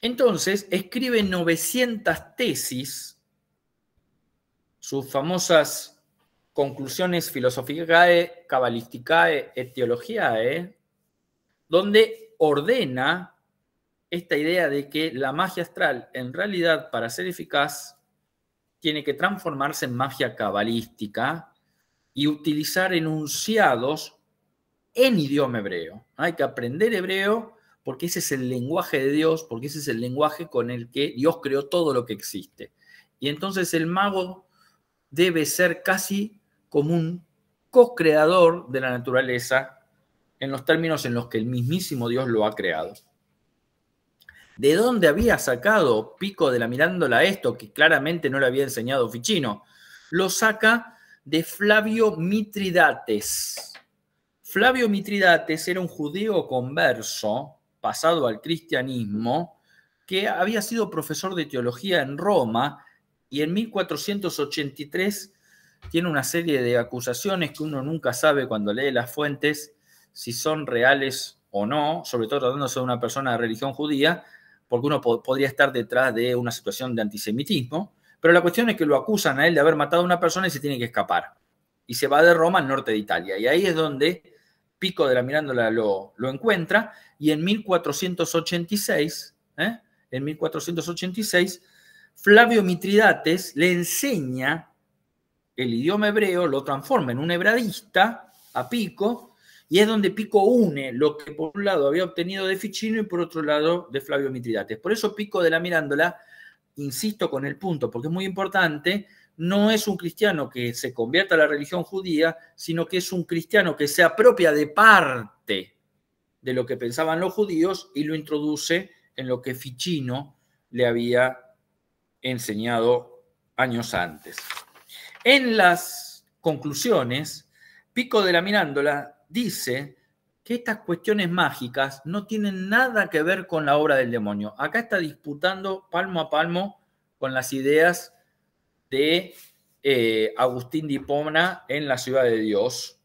Entonces, escribe 900 tesis, sus famosas Conclusiones Philosophicae, Cabalisticae et Theologiae, donde ordena esta idea de que la magia astral, en realidad, para ser eficaz, tiene que transformarse en magia cabalística y utilizar enunciados en idioma hebreo. Hay que aprender hebreo porque ese es el lenguaje de Dios, porque ese es el lenguaje con el que Dios creó todo lo que existe. Y entonces el mago debe ser casi como un co-creador de la naturaleza en los términos en los que el mismísimo Dios lo ha creado. ¿De dónde había sacado Pico de la Mirándola esto que claramente no le había enseñado Ficino? Lo saca de Flavio Mitridates. Flavio Mitridates era un judío converso, pasado al cristianismo, que había sido profesor de teología en Roma y en 1483 tiene una serie de acusaciones que uno nunca sabe cuando lee las fuentes si son reales o no, sobre todo tratándose de una persona de religión judía, porque uno podría estar detrás de una situación de antisemitismo, pero la cuestión es que lo acusan a él de haber matado a una persona y se tiene que escapar. Y se va de Roma al norte de Italia. Y ahí es donde Pico de la Mirándola lo encuentra, y en 1486, Flavio Mitridates le enseña el idioma hebreo, lo transforma en un hebradista a Pico, y es donde Pico une lo que por un lado había obtenido de Ficino y por otro lado de Flavio Mitridates. Por eso Pico de la Mirándola, insisto con el punto, porque es muy importante, no es un cristiano que se convierta a la religión judía, sino que es un cristiano que se apropia de parte de lo que pensaban los judíos y lo introduce en lo que Ficino le había enseñado años antes. En las conclusiones, Pico de la Mirándola dice que estas cuestiones mágicas no tienen nada que ver con la obra del demonio. Acá está disputando palmo a palmo con las ideas de Agustín de Hipona en La Ciudad de Dios.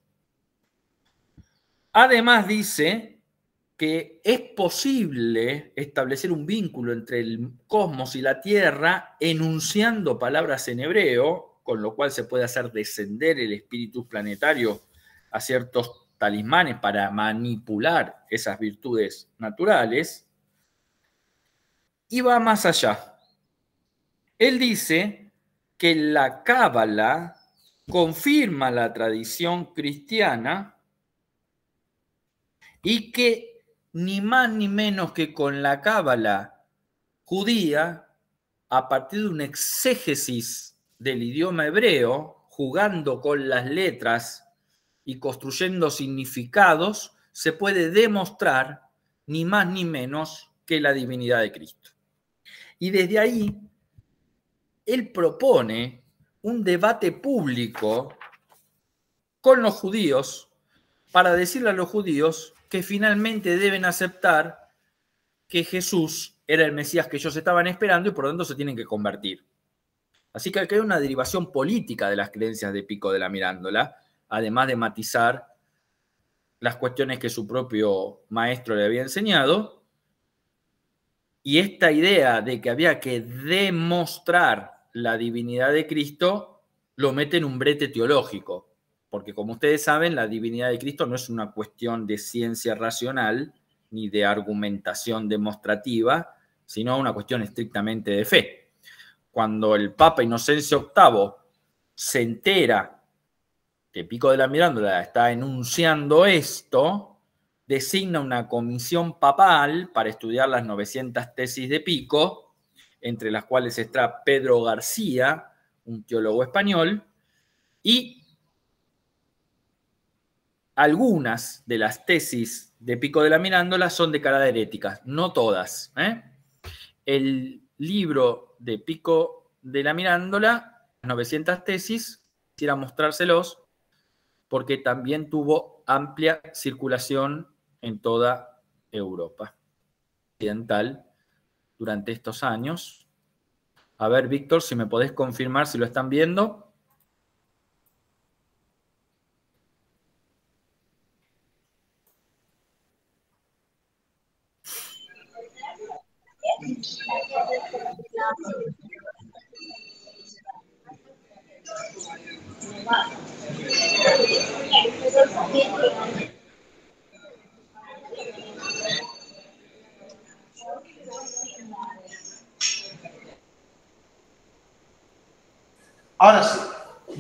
Además dice que es posible establecer un vínculo entre el cosmos y la Tierra enunciando palabras en hebreo, con lo cual se puede hacer descender el espíritu planetario a ciertos talismanes para manipular esas virtudes naturales, y va más allá. Él dice que la Cábala confirma la tradición cristiana y que ni más ni menos que con la Cábala judía, a partir de una exégesis del idioma hebreo, jugando con las letras y construyendo significados, se puede demostrar ni más ni menos que la divinidad de Cristo. Y desde ahí, él propone un debate público con los judíos para decirle a los judíos que finalmente deben aceptar que Jesús era el Mesías que ellos estaban esperando y por lo tanto se tienen que convertir. Así que aquí hay una derivación política de las creencias de Pico de la Mirándola, además de matizar las cuestiones que su propio maestro le había enseñado. Y esta idea de que había que demostrar la divinidad de Cristo lo mete en un brete teológico, porque como ustedes saben, la divinidad de Cristo no es una cuestión de ciencia racional ni de argumentación demostrativa, sino una cuestión estrictamente de fe. Cuando el Papa Inocencio VIII se entera que Pico de la Mirándola está enunciando esto, designa una comisión papal para estudiar las 900 tesis de Pico, entre las cuales está Pedro García, un teólogo español, y algunas de las tesis de Pico de la Mirándola son declaradas heréticas, no todas. El libro de Pico de la Mirándola, 900 tesis, quisiera mostrárselos, porque también tuvo amplia circulación en toda Europa occidental durante estos años. A ver, Víctor, si me podés confirmar si lo están viendo.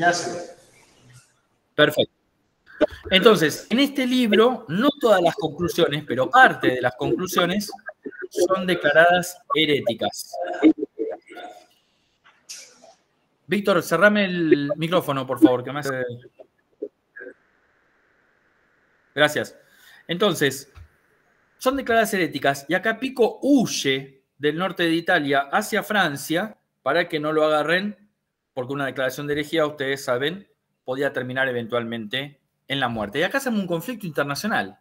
Ya se ve. Perfecto. Entonces, en este libro, no todas las conclusiones, pero parte de las conclusiones son declaradas heréticas. Víctor, cerrame el micrófono, por favor, que me hace... Gracias. Entonces, son declaradas heréticas y acá Pico huye del norte de Italia hacia Francia para que no lo agarren, porque una declaración de herejía, ustedes saben, podía terminar eventualmente en la muerte. Y acá hacemos un conflicto internacional,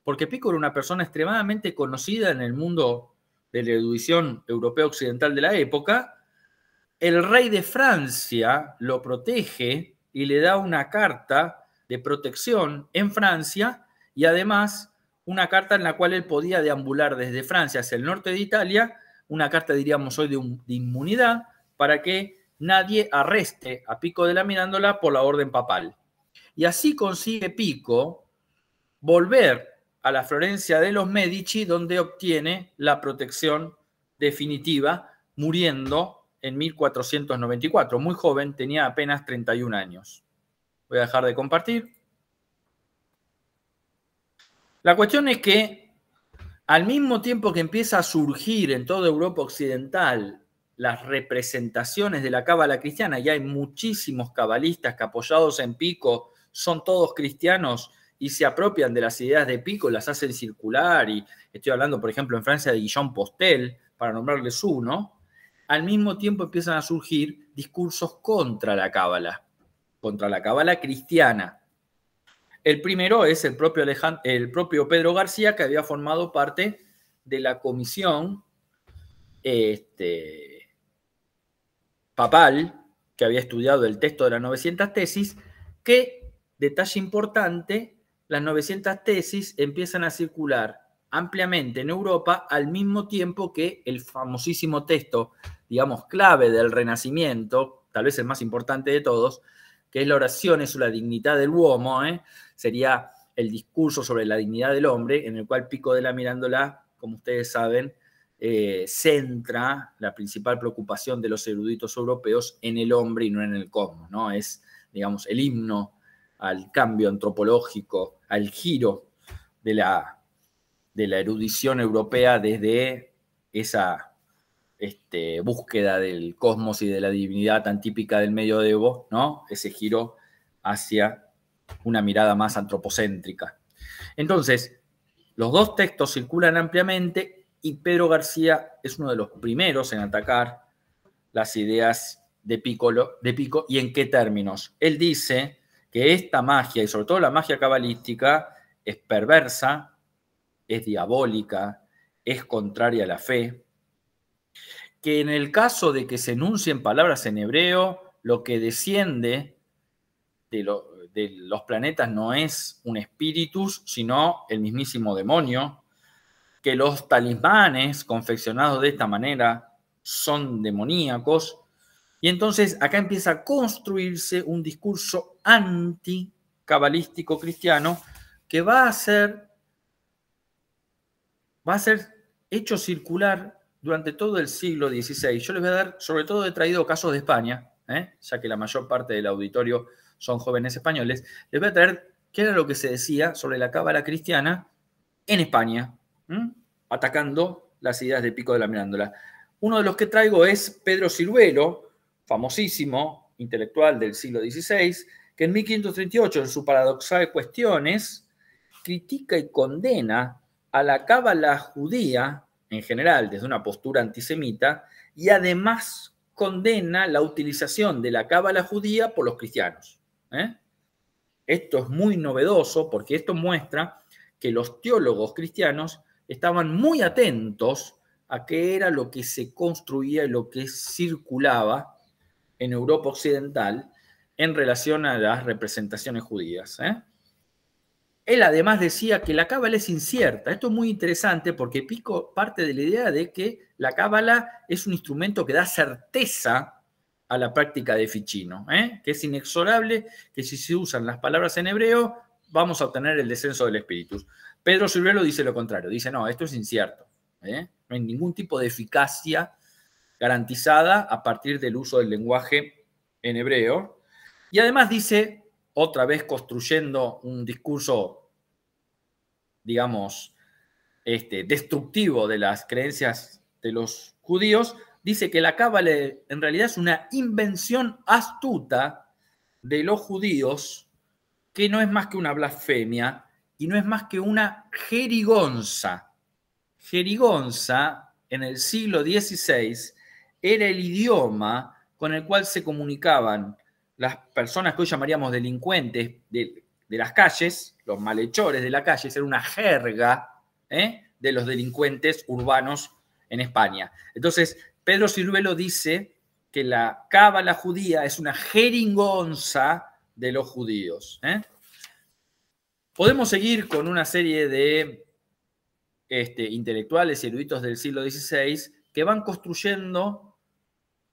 porque Pico era una persona extremadamente conocida en el mundo de la erudición europea occidental de la época. El rey de Francia lo protege y le da una carta de protección en Francia y además una carta en la cual él podía deambular desde Francia hacia el norte de Italia, una carta, diríamos hoy, de inmunidad para que nadie arreste a Pico della Mirandola por la orden papal. Y así consigue Pico volver a la Florencia de los Medici, donde obtiene la protección definitiva, muriendo en 1494. Muy joven, tenía apenas 31 años. Voy a dejar de compartir. La cuestión es que al mismo tiempo que empieza a surgir en toda Europa occidental las representaciones de la cábala cristiana, y hay muchísimos cabalistas que apoyados en Pico son todos cristianos y se apropian de las ideas de Pico, las hacen circular, y estoy hablando, por ejemplo, en Francia de Guillaume Postel, para nombrarles uno. Al mismo tiempo empiezan a surgir discursos contra la cábala cristiana. El primero es el propio Pedro García, que había formado parte de la comisión papal, que había estudiado el texto de las 900 tesis, que, detalle importante, las 900 tesis empiezan a circular ampliamente en Europa al mismo tiempo que el famosísimo texto, digamos, clave del Renacimiento, tal vez el más importante de todos, que es la oración sobre la dignidad del uomo, sería el discurso sobre la dignidad del hombre, en el cual Pico della Mirandola, como ustedes saben, centra la principal preocupación de los eruditos europeos en el hombre y no en el cosmos, ¿no? Es, digamos, el himno al cambio antropológico, al giro de la erudición europea desde esa búsqueda del cosmos y de la divinidad tan típica del medioevo, ¿no? Ese giro hacia una mirada más antropocéntrica. Entonces, los dos textos circulan ampliamente y Pedro García es uno de los primeros en atacar las ideas de Pico. ¿Y en qué términos? Él dice que esta magia, y sobre todo la magia cabalística, es perversa, es diabólica, es contraria a la fe, que en el caso de que se enuncien palabras en hebreo, lo que desciende de los planetas no es un espíritus, sino el mismísimo demonio, que los talismanes confeccionados de esta manera son demoníacos, y entonces acá empieza a construirse un discurso anticabalístico cristiano que va a ser hecho circular durante todo el siglo XVI. Yo les voy a dar, sobre todo he traído casos de España, ya que la mayor parte del auditorio son jóvenes españoles, les voy a traer qué era lo que se decía sobre la cábala cristiana en España, atacando las ideas de Pico della Mirandola. Uno de los que traigo es Pedro Siruelo, famosísimo intelectual del siglo XVI, que en 1538, en su Paradoxal Cuestiones, critica y condena a la cábala judía en general desde una postura antisemita y además condena la utilización de la cábala judía por los cristianos. Esto es muy novedoso porque esto muestra que los teólogos cristianos estaban muy atentos a qué era lo que se construía y lo que circulaba en Europa occidental en relación a las representaciones judías. Él además decía que la cábala es incierta. Esto es muy interesante porque Pico parte de la idea de que la cábala es un instrumento que da certeza a la práctica de Ficino, que es inexorable, que si se usan las palabras en hebreo vamos a obtener el descenso del espíritu. Pedro Siruelo dice lo contrario, dice no, esto es incierto, no hay ningún tipo de eficacia garantizada a partir del uso del lenguaje en hebreo. Y además dice, otra vez construyendo un discurso, digamos, destructivo de las creencias de los judíos, dice que la cábala en realidad es una invención astuta de los judíos, que no es más que una blasfemia y no es más que una jerigonza. Jerigonza, en el siglo XVI, era el idioma con el cual se comunicaban las personas que hoy llamaríamos delincuentes de las calles, los malhechores de la calle, era una jerga de los delincuentes urbanos en España. Entonces, Pedro Ciruelo dice que la cábala judía es una jerigonza de los judíos. Podemos seguir con una serie de intelectuales y eruditos del siglo XVI que van construyendo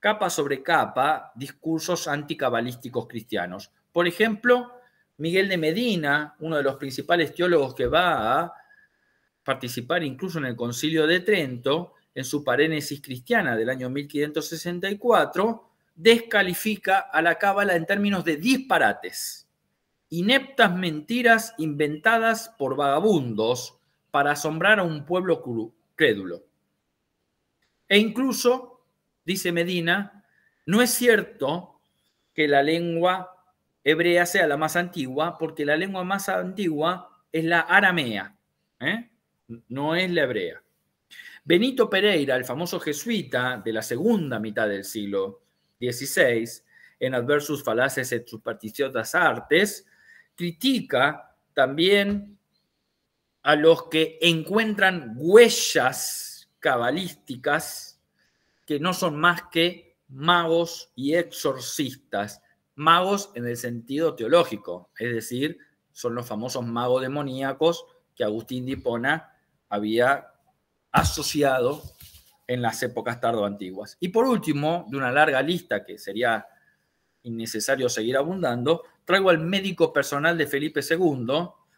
capa sobre capa discursos anticabalísticos cristianos. Por ejemplo, Miguel de Medina, uno de los principales teólogos que va a participar incluso en el Concilio de Trento, en su Parénesis cristiana del año 1564, descalifica a la cábala en términos de disparates, ineptas mentiras inventadas por vagabundos para asombrar a un pueblo crédulo. E incluso, dice Medina, no es cierto que la lengua hebrea sea la más antigua, porque la lengua más antigua es la aramea, no es la hebrea. Benito Pereira, el famoso jesuita de la segunda mitad del siglo XVI, en Adversus Fallaces et Superstitiosas Artes, critica también a los que encuentran huellas cabalísticas que no son más que magos y exorcistas. Magos en el sentido teológico, es decir, son los famosos magos demoníacos que Agustín de Hipona había asociado en las épocas tardoantiguas. Y por último, de una larga lista que sería innecesario seguir abundando, traigo al médico personal de Felipe II,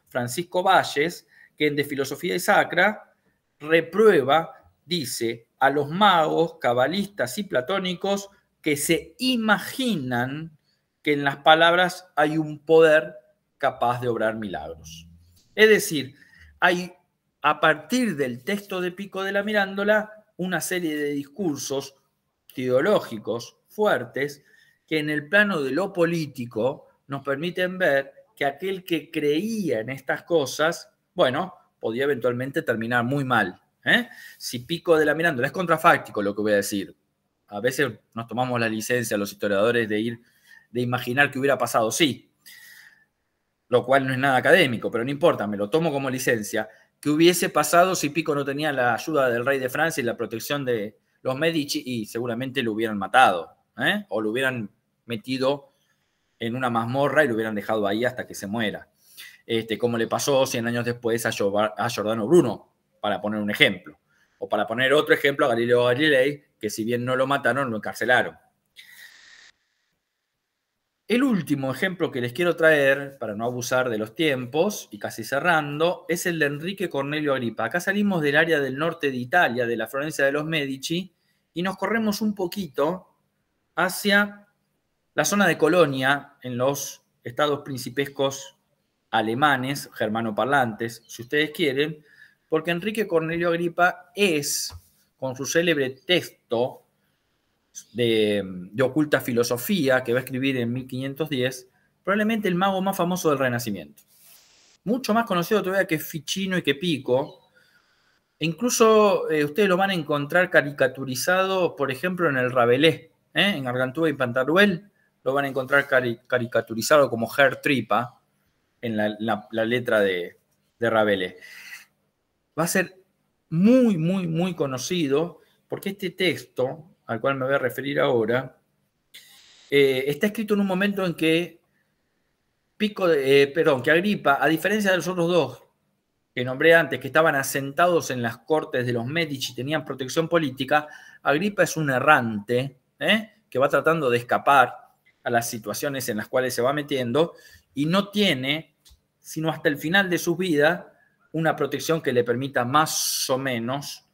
Francisco Valles, que en De Filosofía y Sacra reprueba, dice, a los magos, cabalistas y platónicos que se imaginan que en las palabras hay un poder capaz de obrar milagros. Es decir, hay a partir del texto de Pico de la Mirándola una serie de discursos teológicos fuertes que en el plano de lo político nos permiten ver que aquel que creía en estas cosas, bueno, podía eventualmente terminar muy mal. Si Pico de la Mirándola es contrafáctico lo que voy a decir, a veces nos tomamos la licencia los historiadores de imaginar que hubiera pasado, sí, lo cual no es nada académico, pero no importa, me lo tomo como licencia, que hubiese pasado si Pico no tenía la ayuda del rey de Francia y la protección de los Medici, y seguramente lo hubieran matado, o lo hubieran metido en una mazmorra y lo hubieran dejado ahí hasta que se muera, como le pasó 100 años después a Giordano Bruno, para poner un ejemplo, o para poner otro ejemplo a Galileo Galilei, que si bien no lo mataron, lo encarcelaron. El último ejemplo que les quiero traer, para no abusar de los tiempos y casi cerrando, es el de Enrique Cornelio Agripa. Acá salimos del área del norte de Italia, de la Florencia de los Medici, y nos corremos un poquito hacia la zona de Colonia, en los estados principescos alemanes, germanoparlantes, si ustedes quieren, porque Enrique Cornelio Agripa es, con su célebre texto de Oculta Filosofía, que va a escribir en 1510, probablemente el mago más famoso del Renacimiento. Mucho más conocido todavía que Ficino y que Pico. E incluso ustedes lo van a encontrar caricaturizado, por ejemplo, en el Rabelais, en Gargantúa y Pantagruel, lo van a encontrar caricaturizado como Herr Tripa en la letra de Rabelais. Va a ser muy, muy, muy conocido porque este texto, al cual me voy a referir ahora, está escrito en un momento en que que Agripa, a diferencia de los otros dos que nombré antes, que estaban asentados en las cortes de los Medici, tenían protección política, Agripa es un errante, que va tratando de escapar a las situaciones en las cuales se va metiendo y no tiene, sino hasta el final de su vida, una protección que le permita más o menos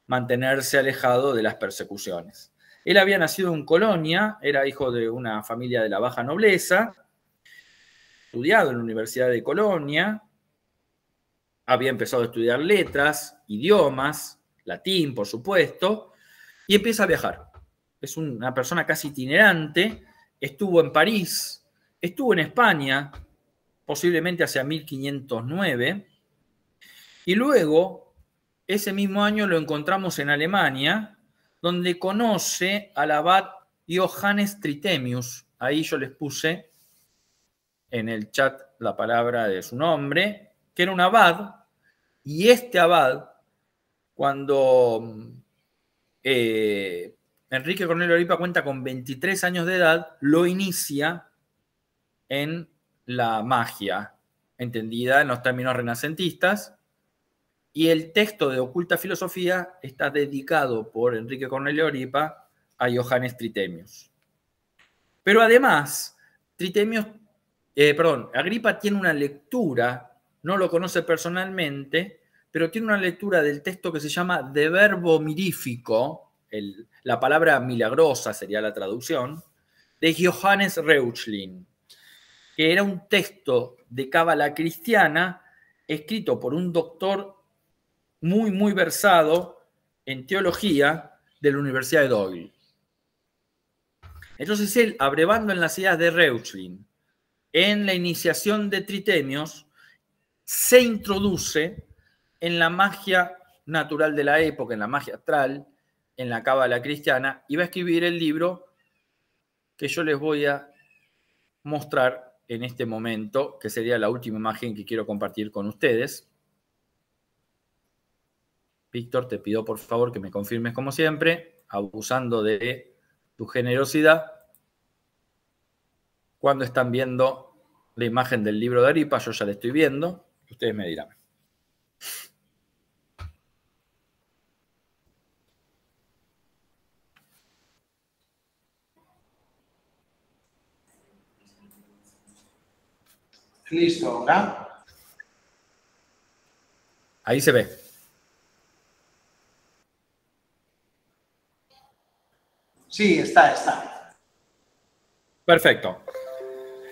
mantenerse alejado de las persecuciones. Él había nacido en Colonia, era hijo de una familia de la baja nobleza, estudiado en la Universidad de Colonia, había empezado a estudiar letras, idiomas, latín, por supuesto, y empieza a viajar. Es una persona casi itinerante, estuvo en París, estuvo en España, posiblemente hacia 1509, y luego, ese mismo año lo encontramos en Alemania, donde conoce al abad Johannes Trithemius. Ahí yo les puse en el chat la palabra de su nombre, que era un abad, y este abad, cuando Enrique Cornelio Aripa cuenta con 23 años de edad, lo inicia en la magia, entendida en los términos renacentistas, y el texto de Oculta Filosofía está dedicado por Enrique Cornelio Aripa a Johannes Trithemius. Pero además, Agripa tiene una lectura, no lo conoce personalmente, pero tiene una lectura del texto que se llama De Verbo Mirifico, la palabra milagrosa sería la traducción, de Johannes Reuchlin, que era un texto de cábala cristiana escrito por un doctor muy, muy versado en teología de la Universidad de Deauville. Entonces él, abrevando en las ideas de Reuchlin, en la iniciación de Trithemius, se introduce en la magia natural de la época, en la magia astral, en la cábala cristiana, y va a escribir el libro que yo les voy a mostrar en este momento, que sería la última imagen que quiero compartir con ustedes. Víctor, te pido por favor que me confirmes como siempre, abusando de tu generosidad, cuando están viendo la imagen del libro de Aripa. Yo ya la estoy viendo, ustedes me dirán. Listo, ahora. Ahí se ve. Sí, está. Perfecto.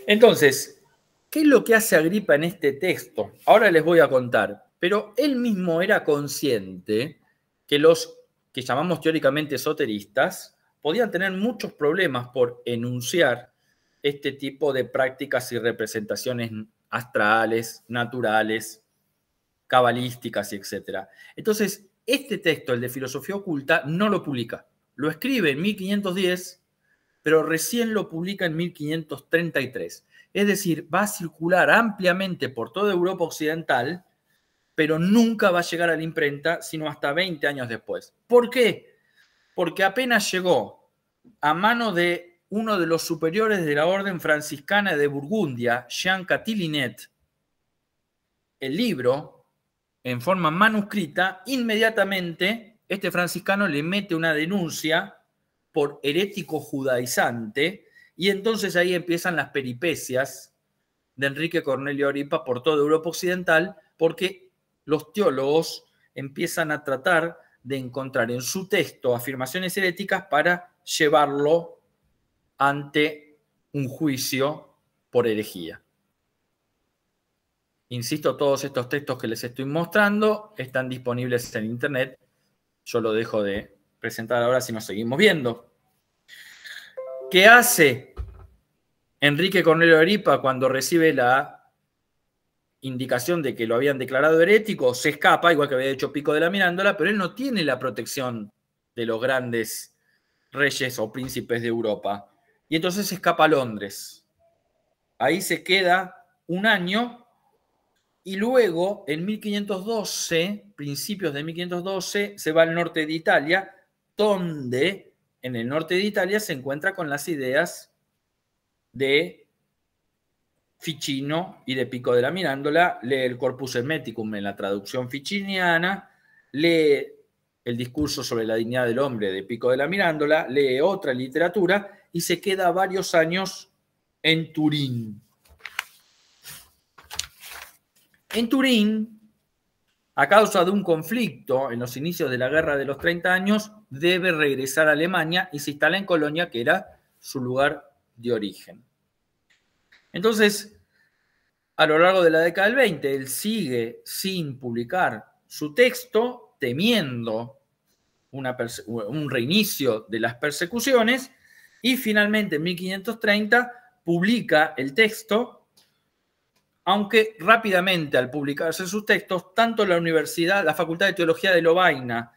Entonces, ¿qué es lo que hace Agripa en este texto? Ahora les voy a contar, pero él mismo era consciente que los que llamamos teóricamente esoteristas podían tener muchos problemas por enunciar este tipo de prácticas y representaciones astrales, naturales, cabalísticas, etc. Entonces, este texto, el de Filosofía Oculta, no lo publica. Lo escribe en 1510, pero recién lo publica en 1533. Es decir, va a circular ampliamente por toda Europa Occidental, pero nunca va a llegar a la imprenta sino hasta 20 años después. ¿Por qué? Porque apenas llegó a mano de uno de los superiores de la Orden Franciscana de Burgundia, Jean Catilinet, el libro, en forma manuscrita, inmediatamente este franciscano le mete una denuncia por herético judaizante, y entonces ahí empiezan las peripecias de Enrique Cornelio Aripa por toda Europa Occidental, porque los teólogos empiezan a tratar de encontrar en su texto afirmaciones heréticas para llevarlo ante un juicio por herejía. Insisto, todos estos textos que les estoy mostrando están disponibles en internet. Yo lo dejo de presentar ahora si nos seguimos viendo. ¿Qué hace Enrique Cornelio Aripa cuando recibe la indicación de que lo habían declarado herético? Se escapa, igual que había hecho Pico de la Mirándola, pero él no tiene la protección de los grandes reyes o príncipes de Europa. Y entonces se escapa a Londres. Ahí se queda un año. Y luego, en 1512, principios de 1512, se va al norte de Italia, donde en el norte de Italia se encuentra con las ideas de Ficino y de Pico de la Mirándola, lee el Corpus Hermeticum en la traducción ficiniana, lee el discurso sobre la dignidad del hombre de Pico de la Mirándola, lee otra literatura y se queda varios años en Turín. En Turín A causa de un conflicto en los inicios de la Guerra de los 30 años, debe regresar a Alemania y se instala en Colonia, que era su lugar de origen. Entonces, a lo largo de la década del 20, él sigue sin publicar su texto, temiendo un reinicio de las persecuciones, y finalmente en 1530 publica el texto, aunque rápidamente al publicarse sus textos, tanto la Facultad de Teología de Lovaina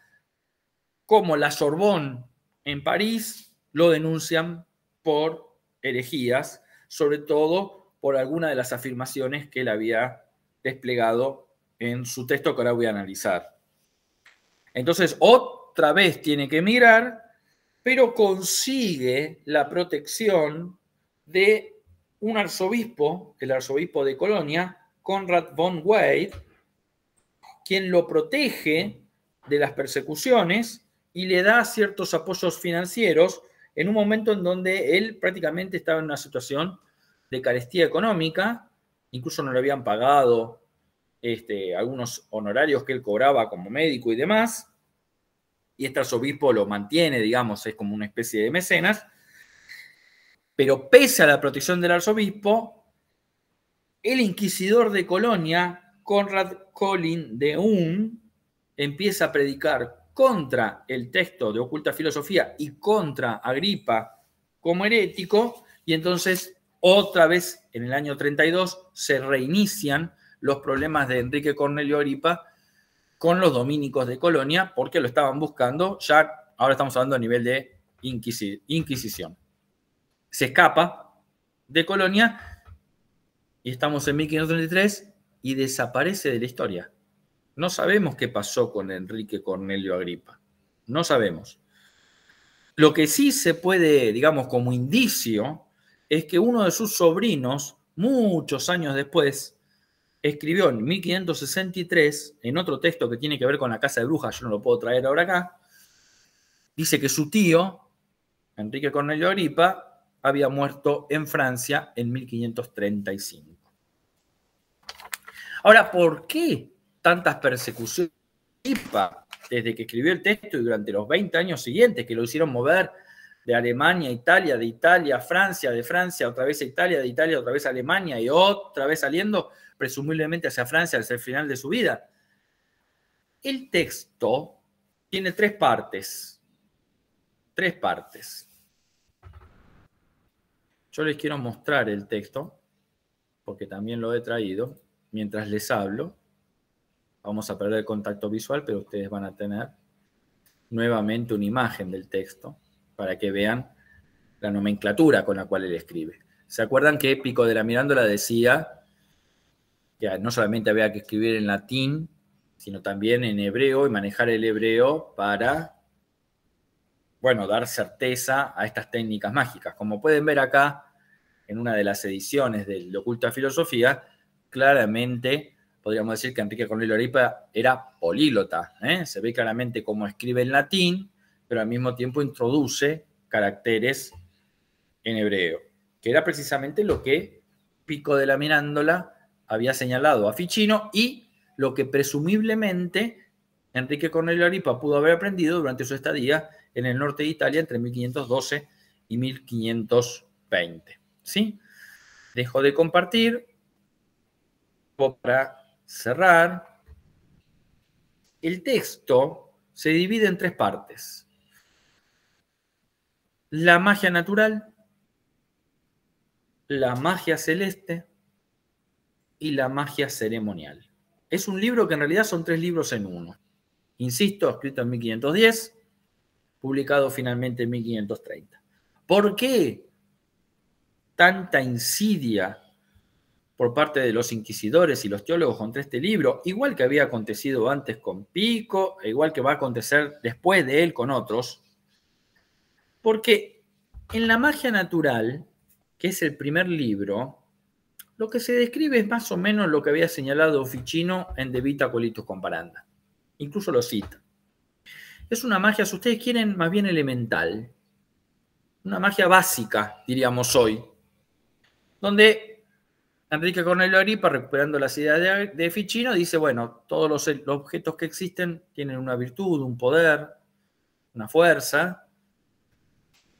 como la Sorbonne en París lo denuncian por herejías, sobre todo por alguna de las afirmaciones que él había desplegado en su texto que ahora voy a analizar. Entonces, otra vez tiene que emigrar, pero consigue la protección de un arzobispo, el arzobispo de Colonia, Conrad von Wied, quien lo protege de las persecuciones y le da ciertos apoyos financieros en un momento en donde él prácticamente estaba en una situación de carestía económica, incluso no le habían pagado algunos honorarios que él cobraba como médico y demás, y este arzobispo lo mantiene, digamos, es como una especie de mecenas, pero pese a la protección del arzobispo, el inquisidor de Colonia, Conrad Colin de Ulm, empieza a predicar contra el texto de Oculta Filosofía y contra Agripa como herético, y entonces otra vez en el año 32 se reinician los problemas de Enrique Cornelio Agripa con los dominicos de Colonia, porque lo estaban buscando, ya ahora estamos hablando a nivel de Inquisición. Se escapa de Colonia y estamos en 1533 y desaparece de la historia. No sabemos qué pasó con Enrique Cornelio Agripa. No sabemos. Lo que sí se puede, digamos, como indicio, es que uno de sus sobrinos, muchos años después, escribió en 1563, en otro texto que tiene que ver con la casa de brujas, yo no lo puedo traer ahora acá, dice que su tío, Enrique Cornelio Agripa, había muerto en Francia en 1535. Ahora, ¿por qué tantas persecuciones desde que escribió el texto y durante los 20 años siguientes que lo hicieron mover de Alemania a Italia, de Italia a Francia, de Francia otra vez a Italia, de Italia otra vez a Alemania y otra vez saliendo presumiblemente hacia Francia hacia el final de su vida? El texto tiene tres partes. Yo les quiero mostrar el texto, porque también lo he traído mientras les hablo. Vamos a perder el contacto visual, pero ustedes van a tener nuevamente una imagen del texto para que vean la nomenclatura con la cual él escribe. ¿Se acuerdan que Pico de la Mirándola decía que no solamente había que escribir en latín, sino también en hebreo y manejar el hebreo para, bueno, dar certeza a estas técnicas mágicas? Como pueden ver acá, en una de las ediciones de Oculta Filosofía, claramente podríamos decir que Enrique Cornelio Agripa era políglota. Se ve claramente cómo escribe en latín, pero al mismo tiempo introduce caracteres en hebreo, que era precisamente lo que Pico de la Mirándola había señalado a Ficino y lo que presumiblemente Enrique Cornelio Agripa pudo haber aprendido durante su estadía en el norte de Italia entre 1512 y 1520. ¿Sí? Dejo de compartir para cerrar. El texto se divide en tres partes: la magia natural, la magia celeste y la magia ceremonial. Es un libro que en realidad son tres libros en uno. Insisto, escrito en 1510, publicado finalmente en 1530. ¿Por qué tanta insidia por parte de los inquisidores y los teólogos contra este libro? Igual que había acontecido antes con Pico, e igual que va a acontecer después de él con otros, porque en la magia natural, que es el primer libro, lo que se describe es más o menos lo que había señalado Ficino en De Vita Colitus Comparanda. Incluso lo cita. Es una magia, si ustedes quieren, más bien elemental. Una magia básica, diríamos hoy, donde Enrique Cornelio Agripa, recuperando las ideas de Ficino, dice, bueno, todos los objetos que existen tienen una virtud, un poder, una fuerza,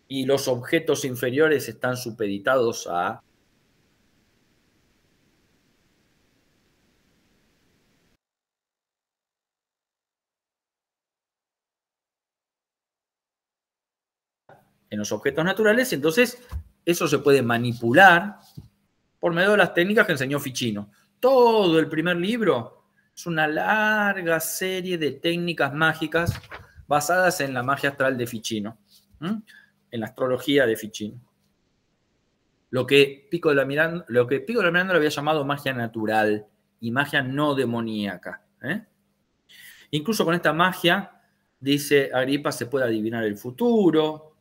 y los objetos inferiores están supeditados a en los objetos naturales, y entonces eso se puede manipular por medio de las técnicas que enseñó Ficino. Todo el primer libro es una larga serie de técnicas mágicas basadas en la magia astral de Ficino, en la astrología de Ficino. Lo que Pico de la Miranda lo había llamado magia natural y magia no demoníaca. Incluso con esta magia, dice Agripa, se puede adivinar el futuro,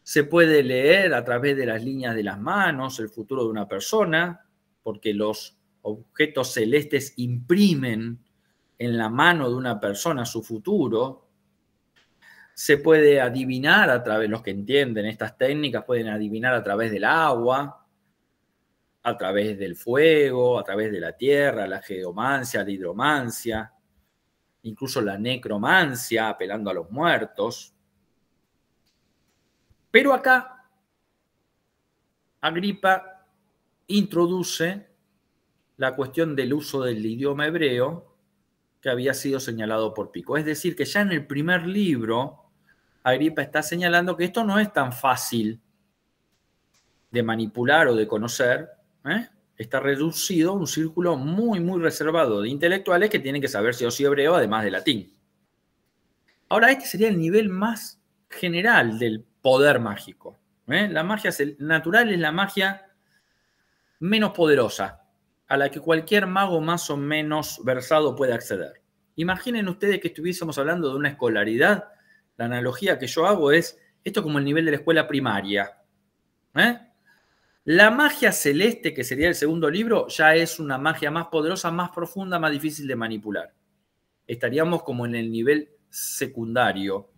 se puede leer a través de las líneas de las manos el futuro de una persona, porque los objetos celestes imprimen en la mano de una persona su futuro. Se puede adivinar a través, los que entienden estas técnicas pueden adivinar a través del agua, a través del fuego, a través de la tierra, la geomancia, la hidromancia, incluso la necromancia, apelando a los muertos. Pero acá Agripa introduce la cuestión del uso del idioma hebreo que había sido señalado por Pico. Es decir, que ya en el primer libro Agripa está señalando que esto no es tan fácil de manipular o de conocer. Está reducido a un círculo muy, muy reservado de intelectuales que tienen que saber sí o sí hebreo, además de latín. Ahora, este sería el nivel más general del poder mágico. La magia natural es la magia menos poderosa, a la que cualquier mago más o menos versado puede acceder. Imaginen ustedes que estuviésemos hablando de una escolaridad. La analogía que yo hago es esto como el nivel de la escuela primaria. La magia celeste, que sería el segundo libro, ya es una magia más poderosa, más profunda, más difícil de manipular. Estaríamos como en el nivel secundario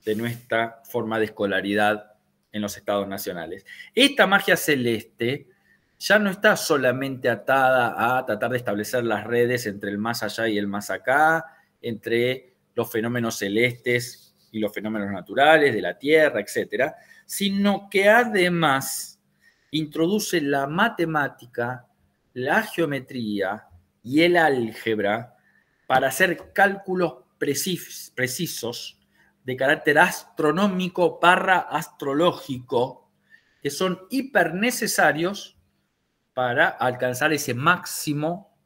de nuestra forma de escolaridad en los estados nacionales. Esta magia celeste ya no está solamente atada a tratar de establecer las redes entre el más allá y el más acá, entre los fenómenos celestes y los fenómenos naturales de la Tierra, etcétera, sino que además introduce la matemática, la geometría y el álgebra para hacer cálculos precisos de carácter astronómico / astrológico, que son hiper necesarios para alcanzar ese máximo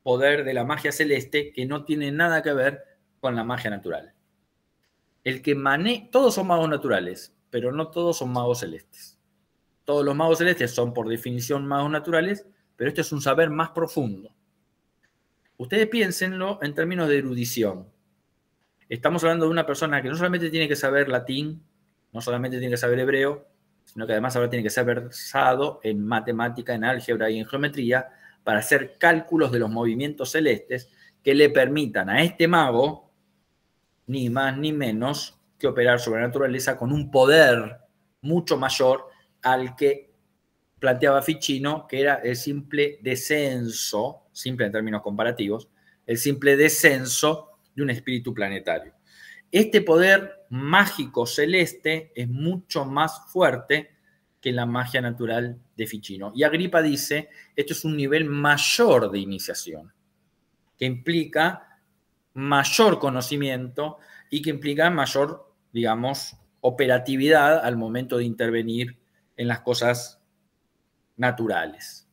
poder de la magia celeste que no tiene nada que ver con la magia natural. Todos son magos naturales, pero no todos son magos celestes. Todos los magos celestes son por definición magos naturales, pero esto es un saber más profundo. Ustedes piénsenlo en términos de erudición. Estamos hablando de una persona que no solamente tiene que saber latín, no solamente tiene que saber hebreo, sino que además ahora tiene que ser versado en matemática, en álgebra y en geometría para hacer cálculos de los movimientos celestes que le permitan a este mago, ni más ni menos, que operar sobre la naturaleza con un poder mucho mayor al que planteaba Ficino, que era el simple descenso, simple en términos comparativos, el simple descenso de un espíritu planetario. Este poder mágico celeste es mucho más fuerte que la magia natural de Ficino. Y Agripa dice, esto es un nivel mayor de iniciación, que implica mayor conocimiento y que implica mayor, digamos, operatividad al momento de intervenir en las cosas naturales.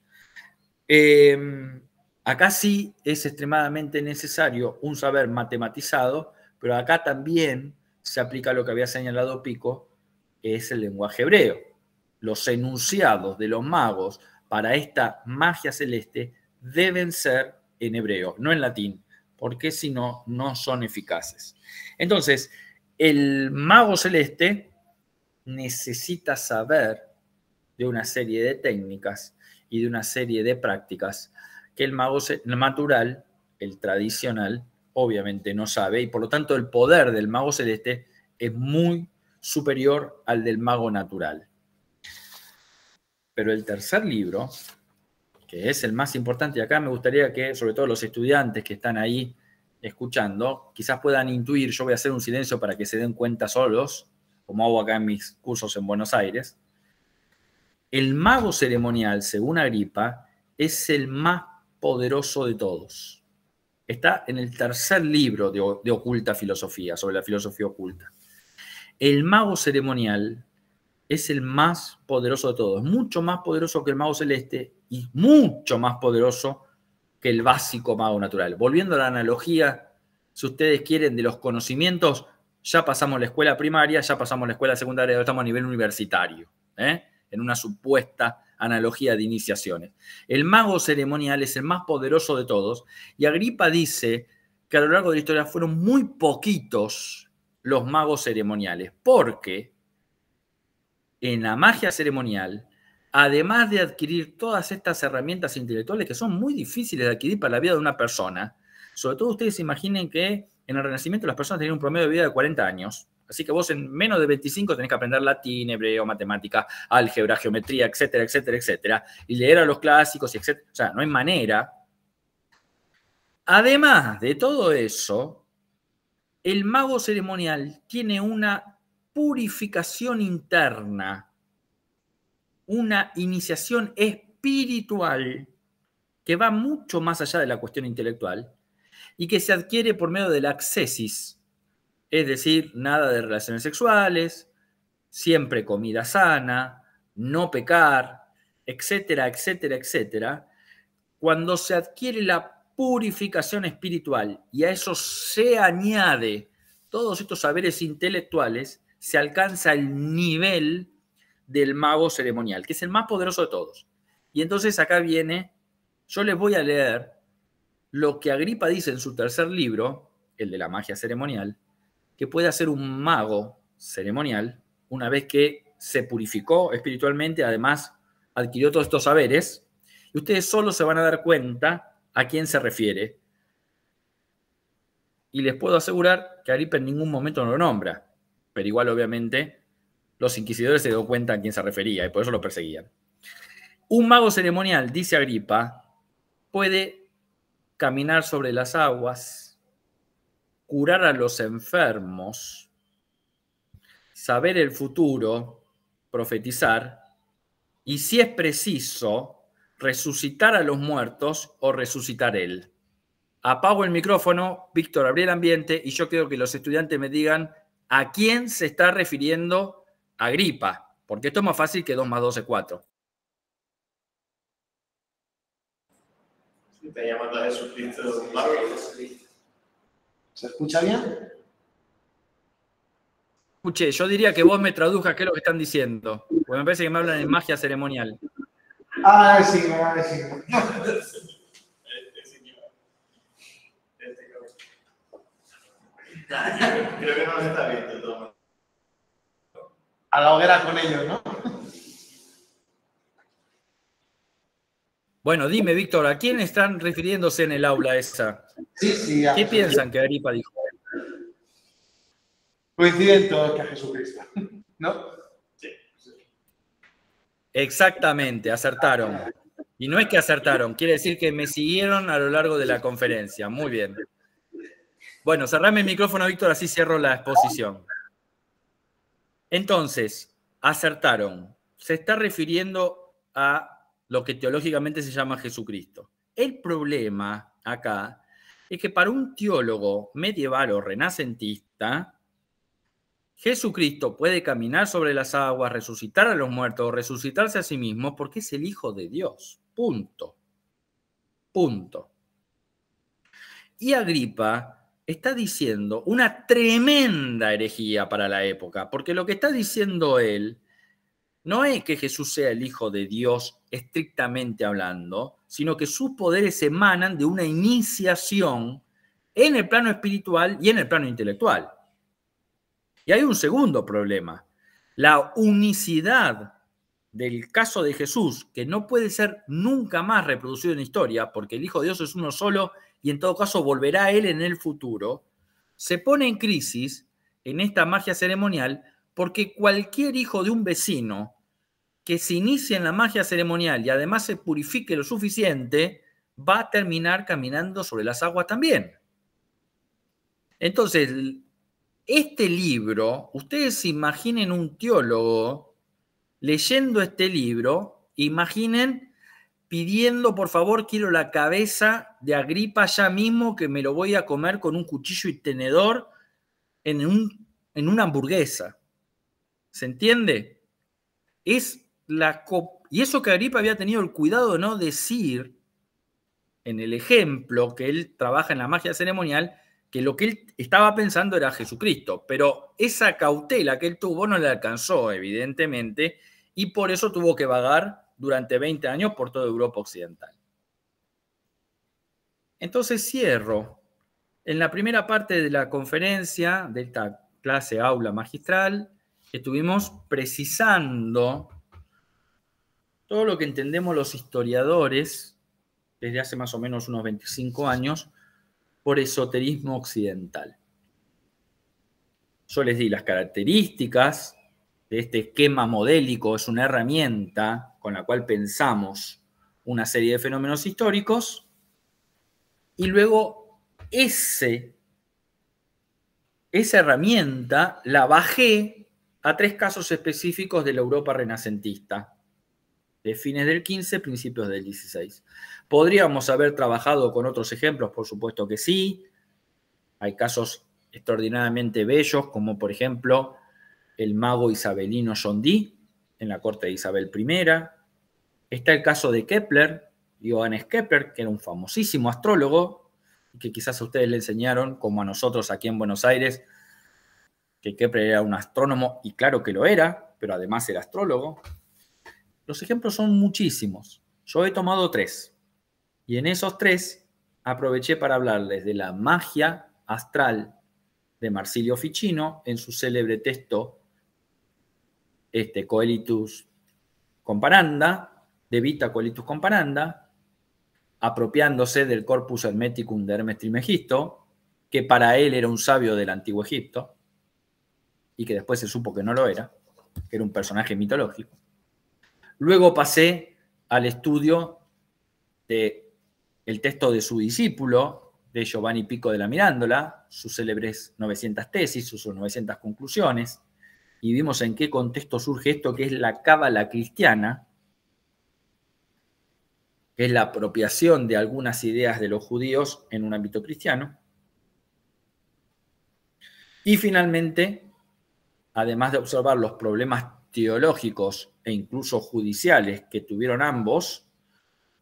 Acá sí es extremadamente necesario un saber matematizado, pero acá también se aplica lo que había señalado Pico, que es el lenguaje hebreo. Los enunciados de los magos para esta magia celeste deben ser en hebreo, no en latín, porque si no, no son eficaces. Entonces, el mago celeste necesita saber de una serie de técnicas y de una serie de prácticas que el mago natural, el tradicional, obviamente no sabe, y por lo tanto el poder del mago celeste es muy superior al del mago natural. Pero el tercer libro que es el más importante, y acá me gustaría que, sobre todo los estudiantes que están ahí escuchando, quizás puedan intuir, yo voy a hacer un silencio para que se den cuenta solos, como hago acá en mis cursos en Buenos Aires. El mago ceremonial, según Agripa, es el más poderoso de todos. Está en el tercer libro de Oculta Filosofía, sobre la filosofía oculta. El mago ceremonial es el más poderoso de todos, mucho más poderoso que el mago celeste y mucho más poderoso que el básico mago natural. Volviendo a la analogía, si ustedes quieren, de los conocimientos, ya pasamos la escuela primaria, ya pasamos la escuela secundaria, ahora estamos a nivel universitario, en una supuesta analogía de iniciaciones. El mago ceremonial es el más poderoso de todos y Agripa dice que a lo largo de la historia fueron muy poquitos los magos ceremoniales, porque en la magia ceremonial, además de adquirir todas estas herramientas intelectuales que son muy difíciles de adquirir para la vida de una persona, sobre todo ustedes imaginen que en el Renacimiento las personas tenían un promedio de vida de 40 años, así que vos en menos de 25 tenés que aprender latín, hebreo, matemática, álgebra, geometría, etcétera, etcétera, etcétera, y leer a los clásicos, etcétera. O sea, no hay manera. Además de todo eso, el mago ceremonial tiene una purificación interna, una iniciación espiritual que va mucho más allá de la cuestión intelectual y que se adquiere por medio de la ascesis, es decir, nada de relaciones sexuales, siempre comida sana, no pecar, etcétera, etcétera, etcétera. Cuando se adquiere la purificación espiritual y a eso se añade todos estos saberes intelectuales, se alcanza el nivel del mago ceremonial, que es el más poderoso de todos. Y entonces acá viene, yo les voy a leer lo que Agripa dice en su tercer libro, el de la magia ceremonial, que puede hacer un mago ceremonial una vez que se purificó espiritualmente, además adquirió todos estos saberes, y ustedes solo se van a dar cuenta a quién se refiere. Y les puedo asegurar que Agripa en ningún momento no lo nombra, pero igual obviamente los inquisidores se dieron cuenta a quién se refería y por eso lo perseguían. Un mago ceremonial, dice Agripa, puede caminar sobre las aguas, curar a los enfermos, saber el futuro, profetizar, y si es preciso, resucitar a los muertos o resucitar él. Apago el micrófono, Víctor, abrí el ambiente y yo quiero que los estudiantes me digan a quién se está refiriendo Agripa, porque esto es más fácil que 2 más 2 es 4. Está llamando a Jesucristo. ¿Se escucha bien? Escuche, yo diría que vos me traduzcas qué es lo que están diciendo, porque me parece que me hablan en magia ceremonial. Ah, sí, me va a decir. Creo que no lo está viendo todo. A la hoguera con ellos, ¿no? Bueno, dime, Víctor, ¿a quién están refiriéndose en el aula esa? Sí. ¿Qué piensan que Agripa dijo? Coinciden todos que a Jesucristo, ¿no? Sí. Exactamente, acertaron. Y no es que acertaron, quiere decir que me siguieron a lo largo de la conferencia. Muy bien. Bueno, cerrame el micrófono, Víctor, así cierro la exposición. Entonces, acertaron. Se está refiriendo a lo que teológicamente se llama Jesucristo. El problema acá es que para un teólogo medieval o renacentista, Jesucristo puede caminar sobre las aguas, resucitar a los muertos, resucitarse a sí mismo, porque es el Hijo de Dios. Punto. Punto. Y Agripa está diciendo una tremenda herejía para la época, porque lo que está diciendo él no es que Jesús sea el Hijo de Dios estrictamente hablando, sino que sus poderes emanan de una iniciación en el plano espiritual y en el plano intelectual. Y hay un segundo problema, la unicidad del caso de Jesús, que no puede ser nunca más reproducido en la historia, porque el Hijo de Dios es uno solo y en todo caso volverá a él en el futuro, se pone en crisis en esta magia ceremonial porque cualquier hijo de un vecino que se inicie en la magia ceremonial y además se purifique lo suficiente, va a terminar caminando sobre las aguas también. Entonces, este libro, ustedes se imaginen un teólogo leyendo este libro, imaginen pidiendo, por favor, quiero la cabeza de Agripa ya mismo, que me lo voy a comer con un cuchillo y tenedor en una hamburguesa. ¿Se entiende? Y eso que Agripa había tenido el cuidado de no decir en el ejemplo que él trabaja en la magia ceremonial, que lo que él estaba pensando era Jesucristo, pero esa cautela que él tuvo no le alcanzó, evidentemente, y por eso tuvo que vagar durante 20 años por toda Europa Occidental. Entonces cierro. En la primera parte de la conferencia, de esta clase aula magistral, estuvimos precisando todo lo que entendemos los historiadores desde hace más o menos unos 25 años por esoterismo occidental. Yo les di las características de este esquema modélico, es una herramienta con la cual pensamos una serie de fenómenos históricos, y luego esa herramienta la bajé a 3 casos específicos de la Europa renacentista, de fines del 15, principios del 16. ¿Podríamos haber trabajado con otros ejemplos? Por supuesto que sí. Hay casos extraordinariamente bellos, como por ejemplo el mago isabelino John Dee en la corte de Isabel I. Está el caso de Kepler, Johannes Kepler, que era un famosísimo astrólogo, que quizás a ustedes le enseñaron, como a nosotros aquí en Buenos Aires, que Kepler era un astrónomo, y claro que lo era, pero además era astrólogo. Los ejemplos son muchísimos. Yo he tomado 3. Y en esos 3 aproveché para hablarles de la magia astral de Marsilio Ficino en su célebre texto Coelitus Comparanda, De Vita Coelitus Comparanda, apropiándose del Corpus Hermeticum de Hermes Trismegisto, que para él era un sabio del Antiguo Egipto, y que después se supo que no lo era, que era un personaje mitológico. Luego pasé al estudio del texto de su discípulo, de Giovanni Pico de la Mirandola, sus célebres 900 tesis, sus 900 conclusiones, y vimos en qué contexto surge esto que es la cábala cristiana, que es la apropiación de algunas ideas de los judíos en un ámbito cristiano. Y finalmente, además de observar los problemas teológicos e incluso judiciales que tuvieron ambos,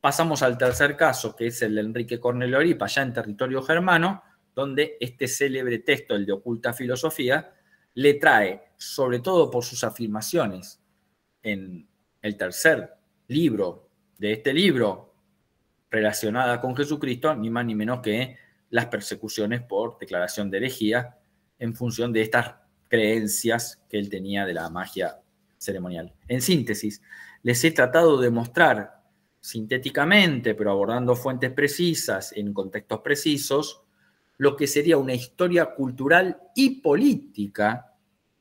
pasamos al tercer caso, que es el de Enrique Cornelio Agripa, ya en territorio germano, donde este célebre texto, el de Oculta Filosofía, le trae, sobre todo por sus afirmaciones en el tercer libro de este libro, relacionada con Jesucristo, ni más ni menos que las persecuciones por declaración de herejía en función de estas creencias que él tenía de la magia ceremonial. En síntesis, les he tratado de mostrar sintéticamente, pero abordando fuentes precisas en contextos precisos, lo que sería una historia cultural y política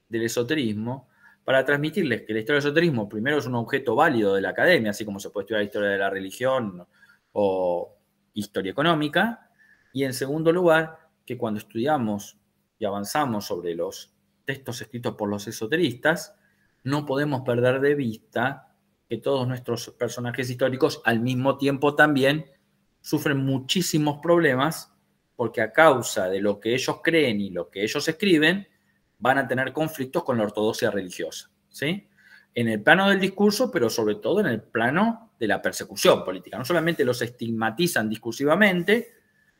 del esoterismo, para transmitirles que la historia del esoterismo primero es un objeto válido de la academia, así como se puede estudiar la historia de la religión o historia económica, y en segundo lugar, que cuando estudiamos y avanzamos sobre los textos escritos por los esoteristas, no podemos perder de vista que todos nuestros personajes históricos al mismo tiempo también sufren muchísimos problemas porque a causa de lo que ellos creen y lo que ellos escriben, van a tener conflictos con la ortodoxia religiosa, ¿sí? En el plano del discurso, pero sobre todo en el plano de la persecución política. No solamente los estigmatizan discursivamente,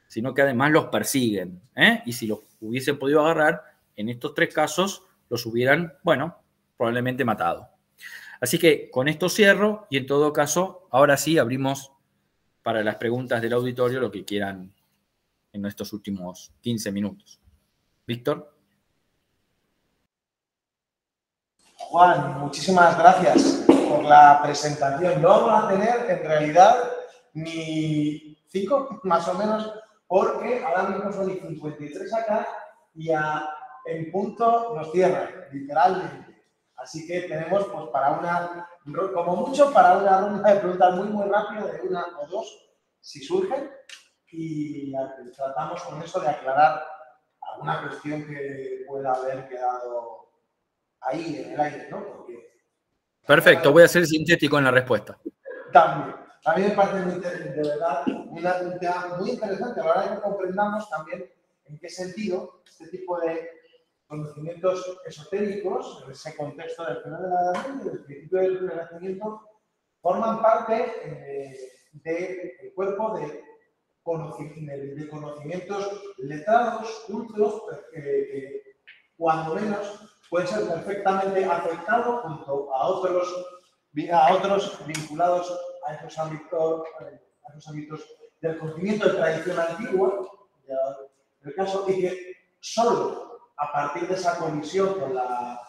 sino que además los persiguen, ¿eh? Y si los hubiesen podido agarrar, en estos 3 casos los hubieran, bueno, probablemente matado. Así que con esto cierro y en todo caso, ahora sí abrimos para las preguntas del auditorio lo que quieran en estos últimos 15 minutos. Víctor. Juan, muchísimas gracias por la presentación. No vamos a tener en realidad ni 5, más o menos, porque ahora mismo son 53 acá y en punto nos cierran, literalmente. Así que tenemos, pues, como mucho, para una ronda de preguntas muy rápida, de una o dos, si surgen, y tratamos con eso de aclarar alguna cuestión que pueda haber quedado ahí en el aire, ¿no? Porque, perfecto, voy a ser sintético en la respuesta. También. A mí me parece, de verdad, un tema muy interesante. A la hora de que comprendamos también en qué sentido este tipo de conocimientos esotéricos, en ese contexto del final de la Edad Media y del principio del Renacimiento, forman parte del cuerpo de conocimientos letrados, cultos, que cuando menos pueden ser perfectamente aceptados junto a otros vinculados a esos ámbitos del conocimiento de tradición antigua, del caso, y que solo a partir de esa colisión con la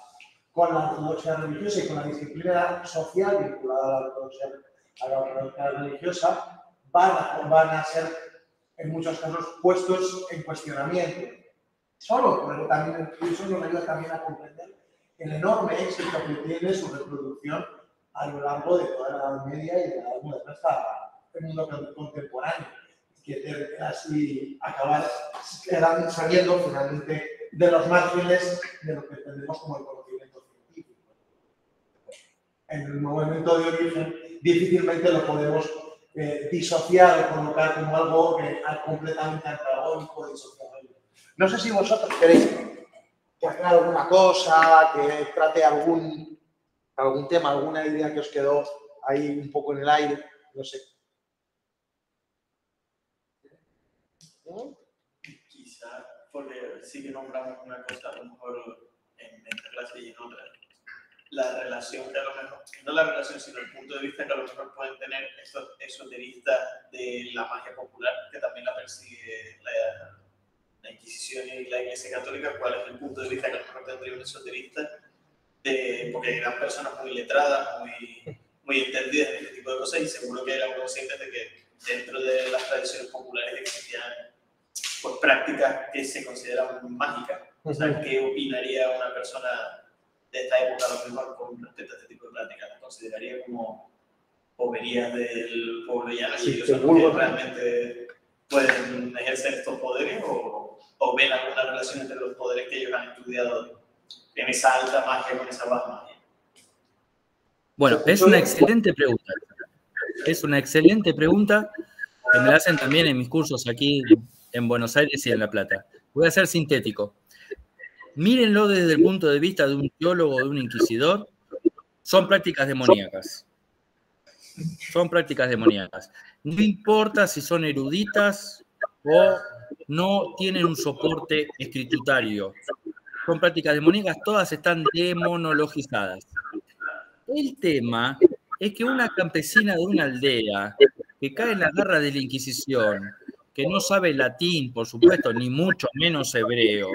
ortodoxia religiosa y con la disciplina social vinculada a la ortodoxia religiosa, van a ser, en muchos casos, puestos en cuestionamiento. Solo, pero también eso nos ayuda también a comprender el enorme éxito que tiene su reproducción a lo largo de toda la Edad Media y de la Edad Moderna el mundo contemporáneo, que así acabar saliendo finalmente de los márgenes de lo que entendemos como el conocimiento científico. En el momento de origen difícilmente lo podemos disociar o colocar como algo completamente antagónico, disociado. No sé si vosotros queréis que aclare alguna cosa, que trate algún tema, alguna idea que os quedó ahí un poco en el aire, no sé. Quizá, porque sí que nombramos una cosa, a lo mejor en esta clase y en otra, la relación que a lo mejor, no la relación, sino el punto de vista que a lo mejor pueden tener estos esoteristas de la magia popular, que también la persigue la Inquisición y la Iglesia Católica. ¿Cuál es el punto de vista que a lo mejor tendría un esoterista? Porque eran personas muy letradas, muy entendidas en este tipo de cosas, y seguro que eran conscientes de que dentro de las tradiciones populares existían, pues, prácticas que se consideran mágicas. O sea, ¿qué opinaría una persona de esta época a lo mejor con respecto a este tipo de prácticas? ¿Las consideraría como boberías del pueblo llano y ellos son los que realmente pueden ejercer estos poderes, o ven alguna relación entre los poderes que ellos han estudiado en esa alta magia con esa baja magia? Bueno, es una excelente pregunta. Es una excelente pregunta que me la hacen también en mis cursos aquí en Buenos Aires y en La Plata. Voy a ser sintético. Mírenlo desde el punto de vista de un teólogo o de un inquisidor. Son prácticas demoníacas. Son prácticas demoníacas. No importa si son eruditas o no tienen un soporte escritutario. Son prácticas demoníacas, todas están demonologizadas. El tema es que una campesina de una aldea que cae en la garra de la Inquisición, que no sabe latín, por supuesto, ni mucho menos hebreo,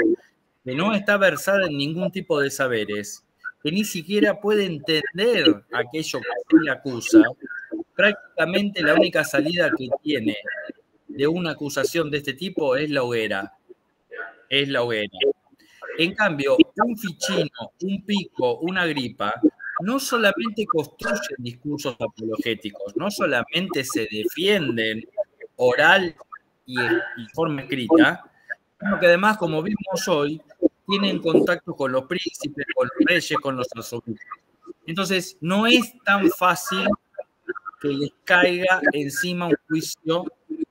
que no está versada en ningún tipo de saberes, que ni siquiera puede entender aquello que se le acusa, prácticamente la única salida que tiene de una acusación de este tipo es la hoguera. Es la hoguera. En cambio, un Ficino, un Pico, una Agripa, no solamente construyen discursos apologéticos, no solamente se defienden oral y forma escrita, sino que además, como vimos hoy, tienen contacto con los príncipes, con los reyes, con los arzobispos. Entonces, no es tan fácil que les caiga encima un juicio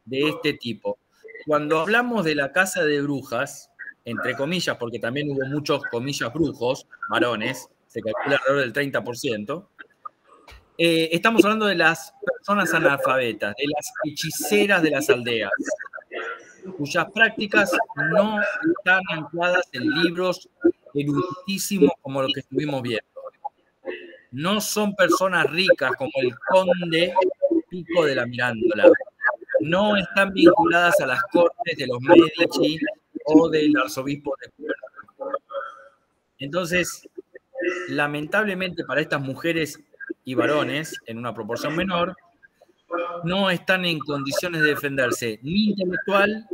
de este tipo. Cuando hablamos de la casa de brujas, entre comillas, porque también hubo muchos, comillas, brujos, varones, se calcula alrededor del 30%, estamos hablando de las personas analfabetas, de las hechiceras de las aldeas, cuyas prácticas no están ancladas en libros eruditísimos como lo que estuvimos viendo. No son personas ricas como el conde Pico de la Mirándola. No están vinculadas a las cortes de los Medici o del arzobispo de Puerto. Entonces, lamentablemente para estas mujeres y varones, en una proporción menor, no están en condiciones de defenderse ni intelectual,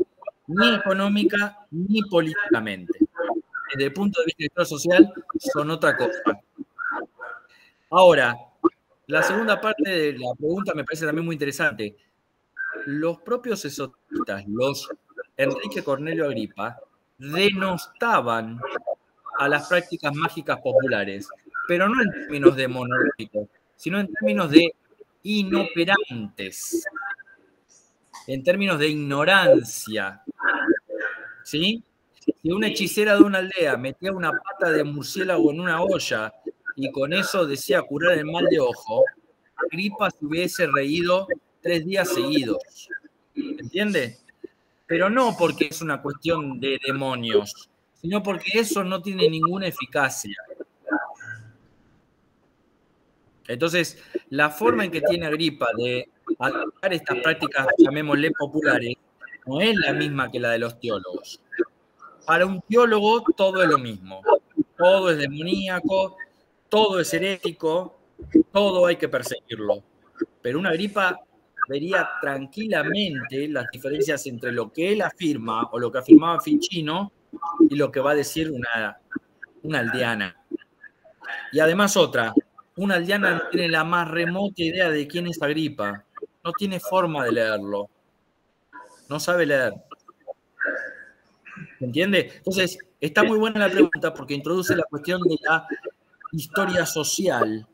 ni económica, ni políticamente. Desde el punto de vista social, son otra cosa. Ahora, la segunda parte de la pregunta me parece también muy interesante. Los propios esoteristas, los Enrique Cornelio Agripa, denostaban a las prácticas mágicas populares, pero no en términos de monológicos, sino en términos de inoperantes, en términos de ignorancia. ¿Sí? Si una hechicera de una aldea metía una pata de murciélago en una olla y con eso decía curar el mal de ojo, Agripa se hubiese reído 3 días seguidos. ¿Entiende? Pero no porque es una cuestión de demonios, sino porque eso no tiene ninguna eficacia. Entonces, la forma en que tiene Agripa de atacar estas prácticas, llamémosle populares, no es la misma que la de los teólogos. Para un teólogo todo es lo mismo. Todo es demoníaco, todo es herético, todo hay que perseguirlo. Pero una Agripa vería tranquilamente las diferencias entre lo que él afirma o lo que afirmaba Ficino y lo que va a decir una aldeana. Y además una aldeana no tiene la más remota idea de quién es Agripa. No tiene forma de leerlo. No sabe leer. ¿Se entiende? Entonces, está muy buena la pregunta porque introduce la cuestión de la historia social,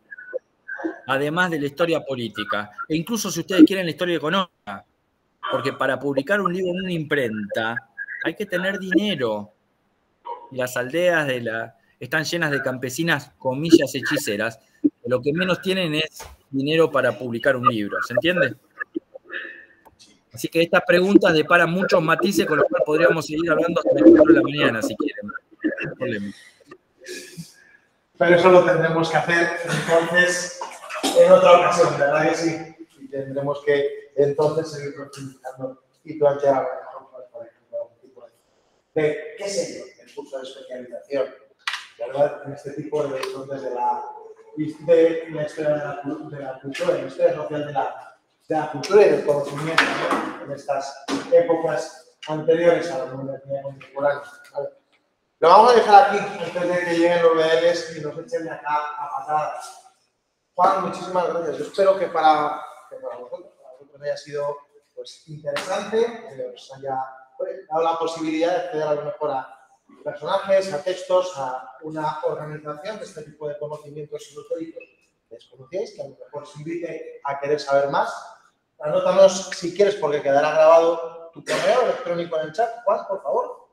además de la historia política. E incluso si ustedes quieren la historia económica. Porque para publicar un libro en una imprenta hay que tener dinero. Y las aldeas están llenas de campesinas, comillas, hechiceras. Lo que menos tienen es dinero para publicar un libro. ¿Se entiende? Así que estas preguntas deparan muchos matices con los cuales podríamos seguir hablando hasta las 4 de la mañana, si quieren. No hay problema. Pero eso lo tendremos que hacer entonces en otra ocasión, ¿verdad que sí? Y tendremos que entonces seguir profundizando y plantear a lo mejor, por ejemplo, algún tipo de, qué sé yo, el curso de especialización, ¿verdad? En este tipo de desde la historia de la cultura, de la historia social de la cultura y del conocimiento, ¿no? En estas épocas anteriores a la universidad contemporánea. ¿Vale? Lo vamos a dejar aquí antes de que lleguen los BLs y nos echen de acá a patadas. Juan, muchísimas gracias. Yo espero que para vosotros haya sido pues, interesante, que os haya dado la posibilidad de acceder a lo mejor a personajes, a textos, a una organización de este tipo de conocimientos esotéricos que desconocíais, que a lo mejor os invite a querer saber más. Anótanos si quieres, porque quedará grabado tu correo electrónico en el chat. Juan, por favor.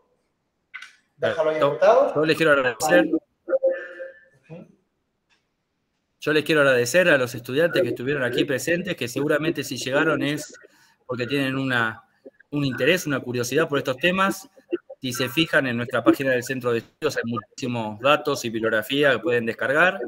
Déjalo ahí anotado. Yo les quiero agradecer. Yo les quiero agradecer a los estudiantes que estuvieron aquí presentes, que seguramente si llegaron es porque tienen un interés, una curiosidad por estos temas. Si se fijan en nuestra página del Centro de Estudios hay muchísimos datos y bibliografía que pueden descargar.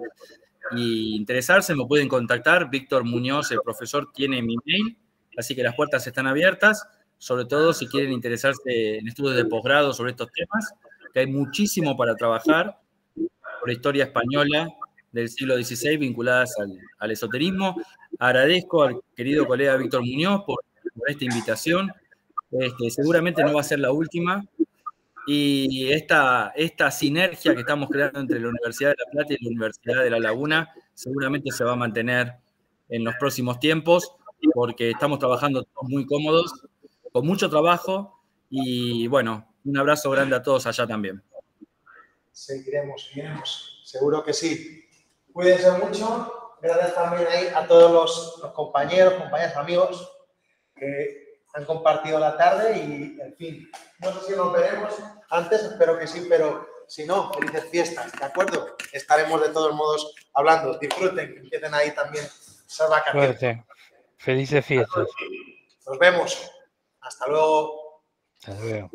Y interesarse, me pueden contactar. Víctor Muñoz, el profesor, tiene mi mail, así que las puertas están abiertas, sobre todo si quieren interesarse en estudios de posgrado sobre estos temas, que hay muchísimo para trabajar por la historia española del siglo XVI vinculadas al esoterismo. Agradezco al querido colega Víctor Muñoz por esta invitación. Seguramente no va a ser la última. Y esta sinergia que estamos creando entre la Universidad de La Plata y la Universidad de La Laguna seguramente se va a mantener en los próximos tiempos porque estamos trabajando todos muy cómodos, con mucho trabajo y bueno, un abrazo grande a todos allá también. Seguiremos, seguro que sí. Cuídense mucho. Gracias también ahí a todos los compañeros, amigos que han compartido la tarde y, en fin, no sé si nos veremos antes, espero que sí, pero si no, felices fiestas, ¿de acuerdo? Estaremos de todos modos hablando. Disfruten, que empiecen ahí también esas vacaciones. Suerte. Felices fiestas. Nos vemos. Hasta luego. Hasta luego.